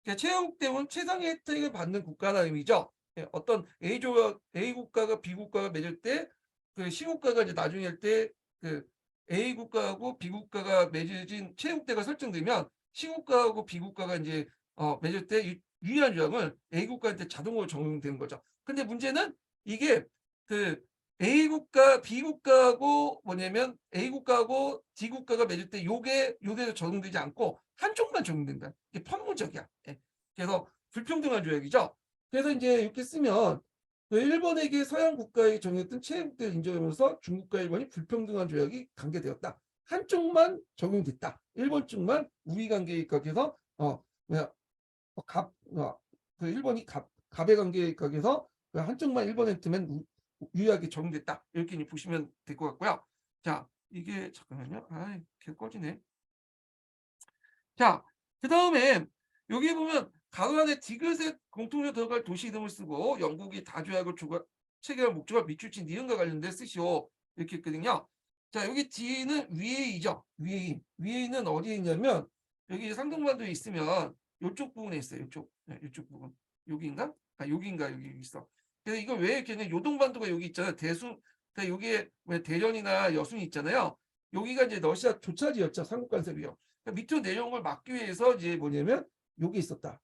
그러니까 체국대우는 최상의 혜택을 받는 국가라는 의미죠. 예, 어떤 A 국가가 B 국가가 맺을 때 그 C 국가가 이제 나중에 할 때 그 A 국가하고 B 국가가 맺어진 체국대가 설정되면 C 국가하고 B 국가가 이제 맺을 때 유의한 조항을 A 국가한테 자동으로 적용되는 거죠. 근데 문제는 이게 그 A 국가, B 국가하고 뭐냐면 A 국가하고 D 국가가 맺을 때 요게 적용되지 않고 한쪽만 적용된다. 이게 판무적이야. 예. 그래서 불평등한 조약이죠. 그래서 이제 이렇게 쓰면 일본에게 서양 국가에 정했던 체국대를 인정하면서 중국과 일본이 불평등한 조약이 관계되었다. 한쪽만 적용됐다. 일본 쪽만 우위 관계에 입각해서 일본이 갑의 관계에 입각해서 한쪽만 일본한테만 유의하게 적용됐다. 이렇게 보시면 될 것 같고요. 자, 이게 잠깐만요. 계속 꺼지네. 자, 그 다음에 여기 보면 가로 안에 디귿의 공통으로 들어갈 도시 이름을 쓰고 영국이 다조약을 체결할 목적을 밑줄친 니은과 관련된 쓰시오. 이렇게 했거든요. 자, 여기 D는 위에이죠. 위에는 어디에 있냐면 여기 상동반도에 있으면 이쪽 부분에 있어요. 이쪽 부분. 여기인가? 여기인가? 여기 있어. 그래서 이거 왜 이렇게 요동반도가 여기 있잖아요. 그러니까 여기에 대련이나 여순이 있잖아요. 여기가 이제 러시아 조차지였죠. 삼국 간섭이요. 그러니까 밑으로 내려온 걸 막기 위해서 이제 뭐냐면 여기 있었다.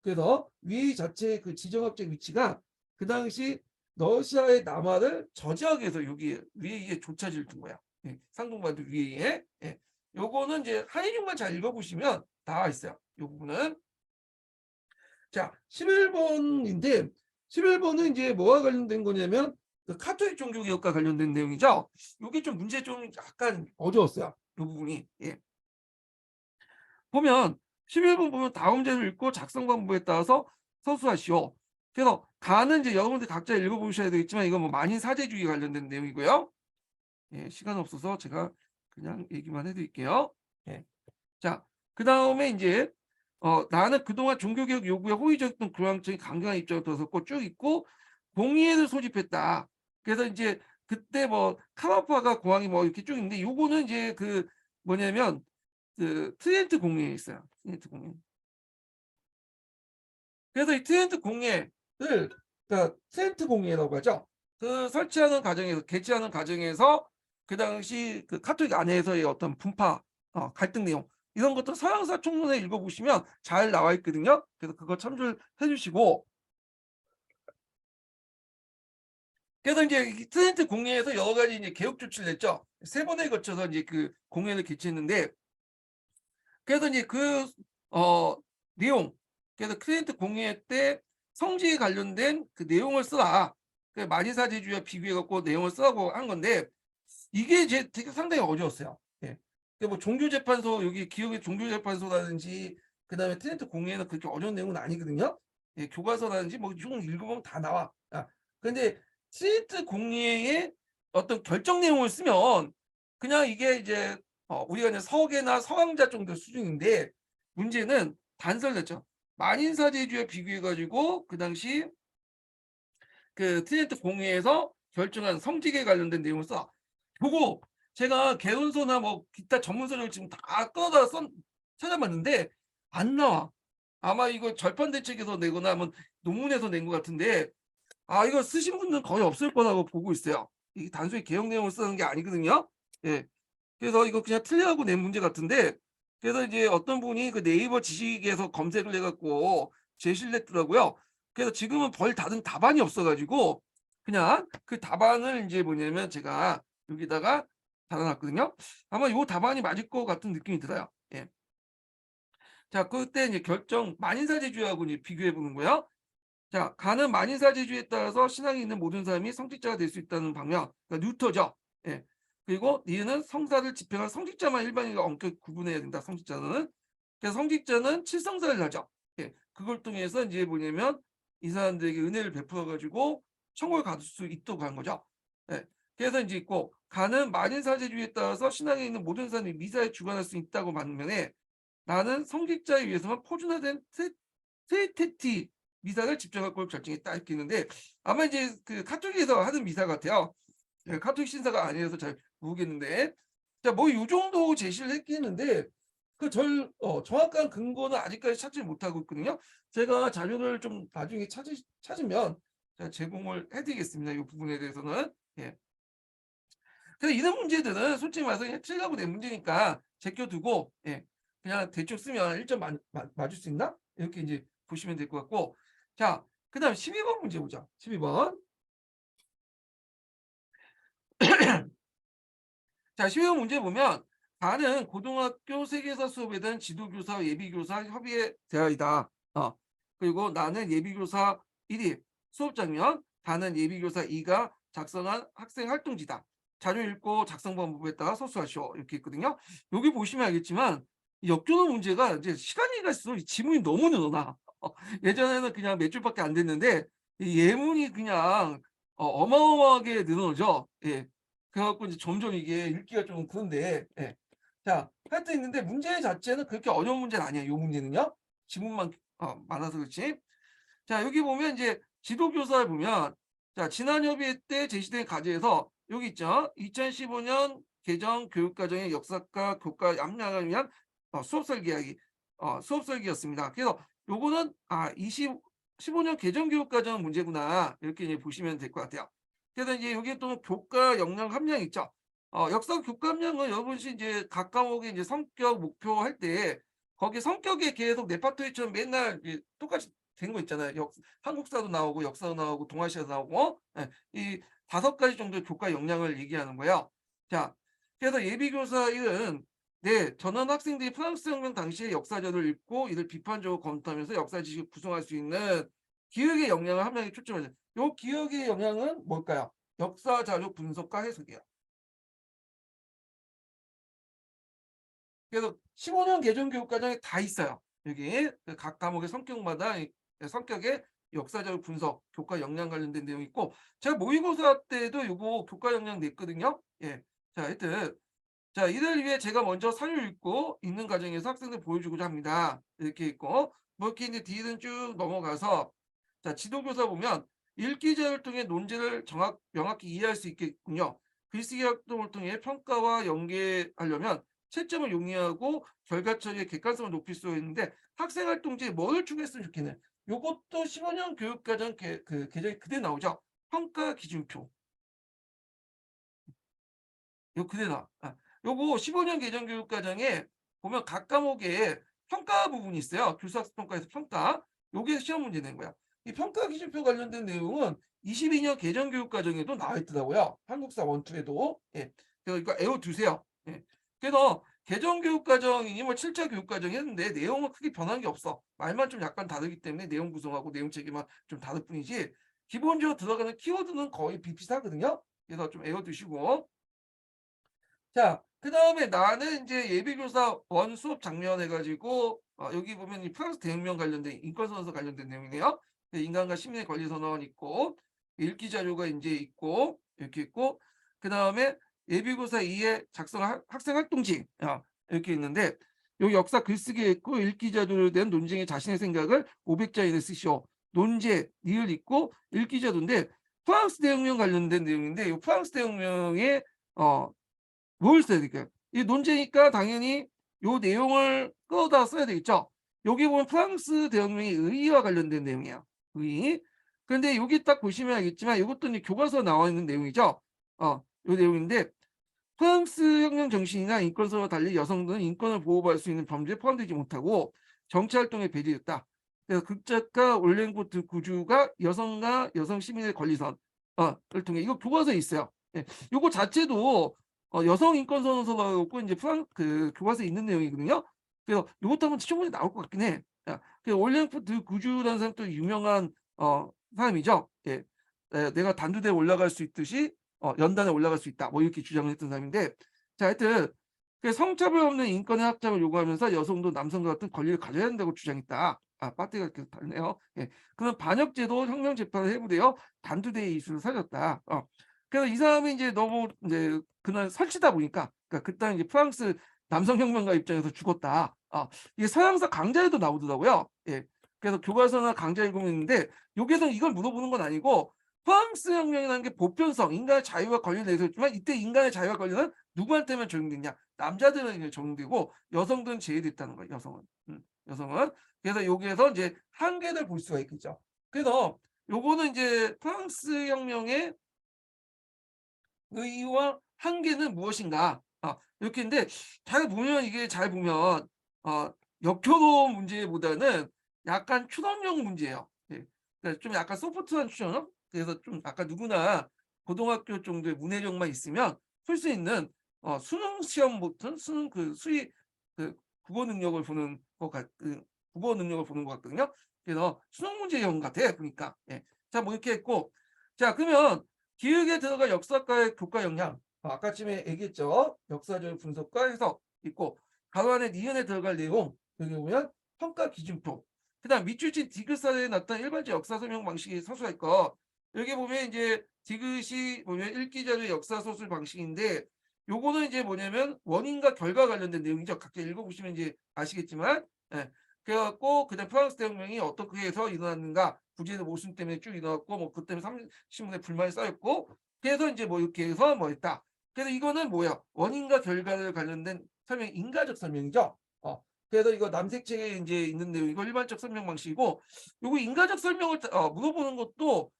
그래서 위 자체의 그 지정학적 위치가 그 당시 러시아의 남하를 저지하기 위해서 여기 위에 조차지를 둔 거야. 예, 상동반도 위에. 예. 요거는 이제 한인용만 잘 읽어보시면 나와 있어요. 이 부분은. 자, 11번인데 11번은 이제 뭐와 관련된 거냐면 그 카톨릭 종교개혁과 관련된 내용이죠. 이게 좀 문제 좀 약간 어려웠어요. 이 부분이. 예. 보면 11번 보면 다음 제를 읽고 작성 방법에 따라서 서술하시오. 그래서 가는 이제 여러분들 각자 읽어보셔야 되겠지만 이건 뭐 만인 사제주의 관련된 내용이고요. 예, 시간 없어서 제가 그냥 얘기만 해드릴게요. 예. 자, 그 다음에 이제 나는 그동안 종교개혁 요구에 호의적이었던 교황청이 강경한 입장을 들어섰고 쭉 있고 공의회를 소집했다. 그래서 이제 그때 뭐 카마파가 공항이 뭐 이렇게 쭉 있는데 요거는 이제 그 뭐냐면 그 트렌트 공회에 있어요. 트렌트 공회. 그래서 이 트렌트 공회를 그러니까 트렌트 공회라고 하죠. 그 설치하는 과정에서 개최하는 과정에서 그 당시 그 카톨릭 안에서의 어떤 분파 갈등 내용 이런 것도 서양사 총론에 읽어보시면 잘 나와 있거든요. 그래서 그거 참조해 주시고 그래서 이제 트렌트 공회에서 여러 가지 이제 개혁 조치를 냈죠. 세 번에 거쳐서 이제 그 공회를 개최했는데 그래서 이제 그 내용 그래서 트렌트 공회 때 성지에 관련된 그 내용을 쓰라. 그 만인사제주의와 비교해 갖고 내용을 쓰라고 한 건데 이게 이제 되게 상당히 어려웠어요. 예. 뭐 종교재판소 여기 기억의 종교재판소라든지 그다음에 트렌트 공회는 그렇게 어려운 내용은 아니거든요. 예, 교과서라든지 뭐 좀 읽어보면 다 나와. 근데 트렌트 공회의 어떤 결정 내용을 쓰면 그냥 이게 이제 우리가 이제 서계나 서강자 정도 수준인데 문제는 단설됐죠. 만인사제주의와 비교해가지고 그 당시 그 트렌트 공회에서 결정한 성직에 관련된 내용을 써. 보고 제가 개운서나 뭐 기타 전문서를 지금 다 꺼다 찾아봤는데 안 나와. 아마 이거 절판 대책에서 내거나 하면 논문에서 낸 것 같은데, 이거 쓰신 분들은 거의 없을 거라고 보고 있어요. 이게 단순히 개혁 내용을 쓰는 게 아니거든요. 예. 그래서 이거 그냥 틀리라고 낸 문제 같은데, 그래서 이제 어떤 분이 그 네이버 지식에서 검색을 해 갖고 제시를 했더라고요. 그래서 지금은 벌 닫은 답안이 없어 가지고 그냥 그 답안을 이제 뭐냐면 제가 여기다가 달아 놨거든요. 아마 요 답안이 맞을 것 같은 느낌이 들어요. 예. 자, 그때 이제 결정 만인사제주의하고 이제 비교해 보는 거예요. 자, 가는 만인사제주의에 따라서 신앙이 있는 모든 사람이 성직자가 될 수 있다는 방면. 그러니까 뉴터죠. 예. 그리고 니은 성사를 집행한 성직자만 일반인과 엄격히 구분해야 된다. 성직자는. 그래서 성직자는 칠성사를 하죠. 예. 그걸 통해서 이제 뭐냐면 이 사람들에게 은혜를 베풀어 가지고 천국을 갈 수 있도록 하는 거죠. 예. 그래서 이제 있고 가는 만인사제주의에 따라서 신앙에 있는 모든 사람이 미사에 주관할 수 있다고 반면에 나는 성직자에 의해서만 포준화된 세테티 미사를 집정할 걸 결정했다 이렇게 있는데, 아마 이제 그 카톨릭에서 하는 미사 같아요. 예, 카톨릭 신사가 아니어서 잘 모르겠는데, 자, 뭐 요 정도 제시를 했겠는데 그 정확한 근거는 아직까지 찾지 못하고 있거든요. 제가 자료를 좀 나중에 찾으면 제가 제공을 해드리겠습니다. 이 부분에 대해서는. 예. 그래서 이런 문제들은 솔직히 말해서 그냥 틀리라고 낸 문제니까 제껴두고, 예, 그냥 대충 쓰면 1점 맞을 수 있나? 이렇게 이제 보시면 될 것 같고. 자, 그다음 12번 문제 보자. 12번. 자, 12번 문제 보면 다는 고등학교 세계사 수업에 대한 지도교사 예비교사 협의의 대화이다. 그리고 나는 예비교사 1이 수업 장면, 다는 예비교사 2가 작성한 학생 활동지다. 자료 읽고 작성 방법에다가 서술하시오. 이렇게 있거든요. 여기 보시면 알겠지만 이 역조는 문제가 이제 시간이 갈수록 이 지문이 너무 늘어나. 예전에는 그냥 몇 줄밖에 안 됐는데 이 예문이 그냥 어마어마하게 늘어나죠. 예. 그래갖고 이제 점점 이게 읽기가 좀 그런데, 예. 자, 하여튼 있는데 문제 자체는 그렇게 어려운 문제는 아니에요. 요 문제는요. 지문만 많아서 그렇지. 자, 여기 보면 이제 지도교사를 보면, 자, 지난 협의 때 제시된 과제에서 여기 있죠. 2015년 개정 교육과정의 역사과 교과 양양을 위한 수업 설계 이야기, 수업 설계였습니다. 그래서 요거는 15년 개정 교육과정 문제구나 이렇게 이제 보시면 될 것 같아요. 그래서 이제 여기 또 교과 역량 함량 있죠. 역사 교과 함량은 여러분이 이제 각 과목의 이제 성격 목표 할 때 거기 성격에 계속 레파토리처럼 맨날 똑같이 된 거 있잖아요. 한국사도 나오고 역사도 나오고 동아시아도 나오고, 예, 이 5가지 정도의 교과 역량을 얘기하는 거예요. 자, 그래서 예비교사 1은 네, 전원 학생들이 프랑스 혁명 당시의 역사전을 읽고 이를 비판적으로 검토하면서 역사 지식을 구성할 수 있는 기억의 역량을 함량에 초점하죠. 요 기억의 역량은 뭘까요? 역사 자료 분석과 해석이에요. 그래서 15년 개정 교육 과정에 다 있어요. 여기 각 과목의 성격마다 성격의 역사적 분석, 교과 역량 관련된 내용이 있고, 제가 모의고사 때도 요거 교과 역량 냈거든요. 예. 자, 하여튼 자, 이를 위해 제가 먼저 사료 읽고 있는 과정에서 학생들 보여주고자 합니다. 이렇게 있고, 뭐 이렇게 이제 뒤는 쭉 넘어가서, 자, 지도교사 보면 읽기 자료를 통해 논제를 명확히 이해할 수 있겠군요. 글쓰기 활동을 통해 평가와 연계하려면 채점을 용이하고 결과 처리의 객관성을 높일 수 있는데 학생 활동지에 뭐를 추가했으면 좋겠네. 요것도 15년 교육과정 개정이 그대 나오죠. 평가 기준표. 요 그대 나와. 요거 15년 개정 교육과정에 보면 각 과목에 평가 부분이 있어요. 교수학습 평가에서 평가. 요게 시험 문제 낸 거야. 이 평가 기준표 관련된 내용은 22년 개정 교육과정에도 나와 있더라고요. 한국사 원투에도. 예. 그래서 이거 외워두세요. 예. 그래서 개정 교육과정이니 뭐 7차 교육과정이 했는데 내용은 크게 변한 게 없어. 말만 좀 약간 다르기 때문에 내용 구성하고 내용 체계만 좀 다를 뿐이지 기본적으로 들어가는 키워드는 거의 비슷하거든요. 그래서 좀 외워두시고. 자, 그다음에 나는 이제 예비교사 원 수업 장면 해가지고 여기 보면 이 프랑스 대혁명 관련된 인권선언서 관련된 내용이네요. 인간과 시민의 권리 선언 있고 읽기 자료가 이제 있고 이렇게 있고, 그다음에 예비교사 2의 작성 학생 활동지 이렇게 있는데 여기 역사 글쓰기 있고 읽기 자료에 대한 논쟁의 자신의 생각을 500자 이내 쓰시오. 논제 니을 있고 읽기 자료인데 프랑스 대혁명 관련된 내용인데 이 프랑스 대혁명의 뭘 써야 될까요? 이 논제니까 당연히 요 내용을 끌어다 써야 되겠죠. 여기 보면 프랑스 대혁명의 의의와 관련된 내용이에요. 의의. 그런데 여기 딱 보시면 알겠지만 이것도 이제 교과서에 나와 있는 내용이죠. 요 내용인데 프랑스 혁명 정신이나 인권서와 달리 여성들은 인권을 보호받을 수 있는 범죄에 포함되지 못하고 정치 활동에 배제됐다. 그래서 극작가 올랭포트 구주가 여성과 여성 시민의 권리선을 통해 이거 교과서에 있어요. 예, 요거 자체도 여성 인권 선언서가 이제 그 교과서에 있는 내용이거든요. 그래서 이것도 한번 시험문제 나올 것 같긴 해. 그 올랭포트 구주라는 사람 또 유명한 사람이죠. 예, 내가 단두대에 올라갈 수 있듯이 연단에 올라갈 수 있다. 뭐 이렇게 주장을 했던 사람인데, 자, 하여튼 그 성차별 없는 인권의 확장을 요구하면서 여성도 남성과 같은 권리를 가져야 한다고 주장했다. 파트가 계속 다르네요. 예. 그럼 반역죄도 혁명 재판을 해부되어 단두대의 이수를 살렸다. 그래서 이 사람이 이제 너무 이제 그날 설치다 보니까, 그러니까 그때 이제 프랑스 남성혁명가 입장에서 죽었다. 이게 서양사 강자에도 나오더라고요. 예. 그래서 교과서나 강좌 읽으면 있는데 여기에서는 이걸 물어보는 건 아니고 프랑스 혁명이라는 게 보편성, 인간의 자유와 권리에 대해서 했지만 이때 인간의 자유와 권리는 누구한테만 적용됐냐? 남자들에게 적용되고 여성들은 제외됐다는 거예요. 여성은. 여성은. 그래서 여기에서 이제 한계를 볼 수가 있겠죠. 그래서 요거는 이제 프랑스 혁명의 의의와 한계는 무엇인가? 이렇게 인데 잘 보면 이게 잘 보면 역효도 문제보다는 약간 추론형 문제예요. 예. 그러니까 좀 약간 소프트한 추론. 그래서 좀 약간 누구나 고등학교 정도의 문해력만 있으면 풀 수 있는 수능 시험 같은 수능 그 수의 그 국어 능력을 보는 국어 능력을 보는 것 같거든요. 그래서 수능 문제형 같아 보니까. 예. 자, 뭐 이렇게 했고, 자, 그러면 기획에 들어갈 역사과의 교과 역량. 아까쯤에 얘기했죠. 역사적 분석과 해석 있고 가로 안에 니은에 들어갈 내용 여기 보면 평가 기준표. 그다음 밑줄친 디귿사에 나타난 일반적 역사 설명 방식이 서술할 거. 여기 보면 이제 디귿이 보면 읽기 자료 역사 서술 방식인데 요거는 이제 뭐냐면 원인과 결과 관련된 내용이죠. 각자 읽어보시면 이제 아시겠지만, 예. 그래갖고 그다음 프랑스 대혁명이 어떻게 해서 일어났는가, 구제의 모순 때문에 쭉 일어났고 뭐 그 때문에 신문에 불만이 쌓였고, 그래서 이제 뭐 이렇게 해서 뭐 했다. 그래서 이거는 뭐야? 원인과 결과를 관련된 설명, 인과적 설명이죠. 그래서 이거 남색책에 이제 있는 내용, 이거 일반적 설명 방식이고, 요거 인과적 설명을 물어보는 것도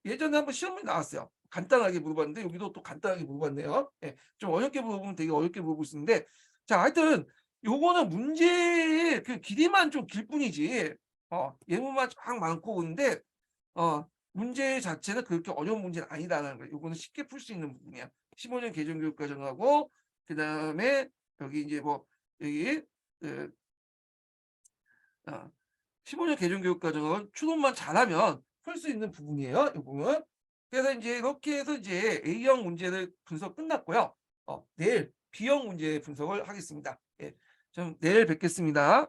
예전에 한번 시험에 나왔어요. 간단하게 물어봤는데 여기도 또 간단하게 물어봤네요. 예, 좀 어렵게 물어보면 되게 어렵게 물어볼 수 있는데, 자, 하여튼 요거는 문제의 그 길이만 좀 길 뿐이지, 예문만 쫙 많고 근데 문제 자체는 그렇게 어려운 문제는 아니다라는 거예요. 요거는 쉽게 풀 수 있는 부분이야. 15년 개정교육과정하고 그다음에 여기 이제 뭐 여기 그 15년 개정교육과정은 추론만 잘하면 풀 수 있는 부분이에요. 이 부분. 그래서 이제 이렇게 해서 이제 A형 문제를 분석 끝났고요. 내일 B형 문제 분석을 하겠습니다. 예, 좀 내일 뵙겠습니다.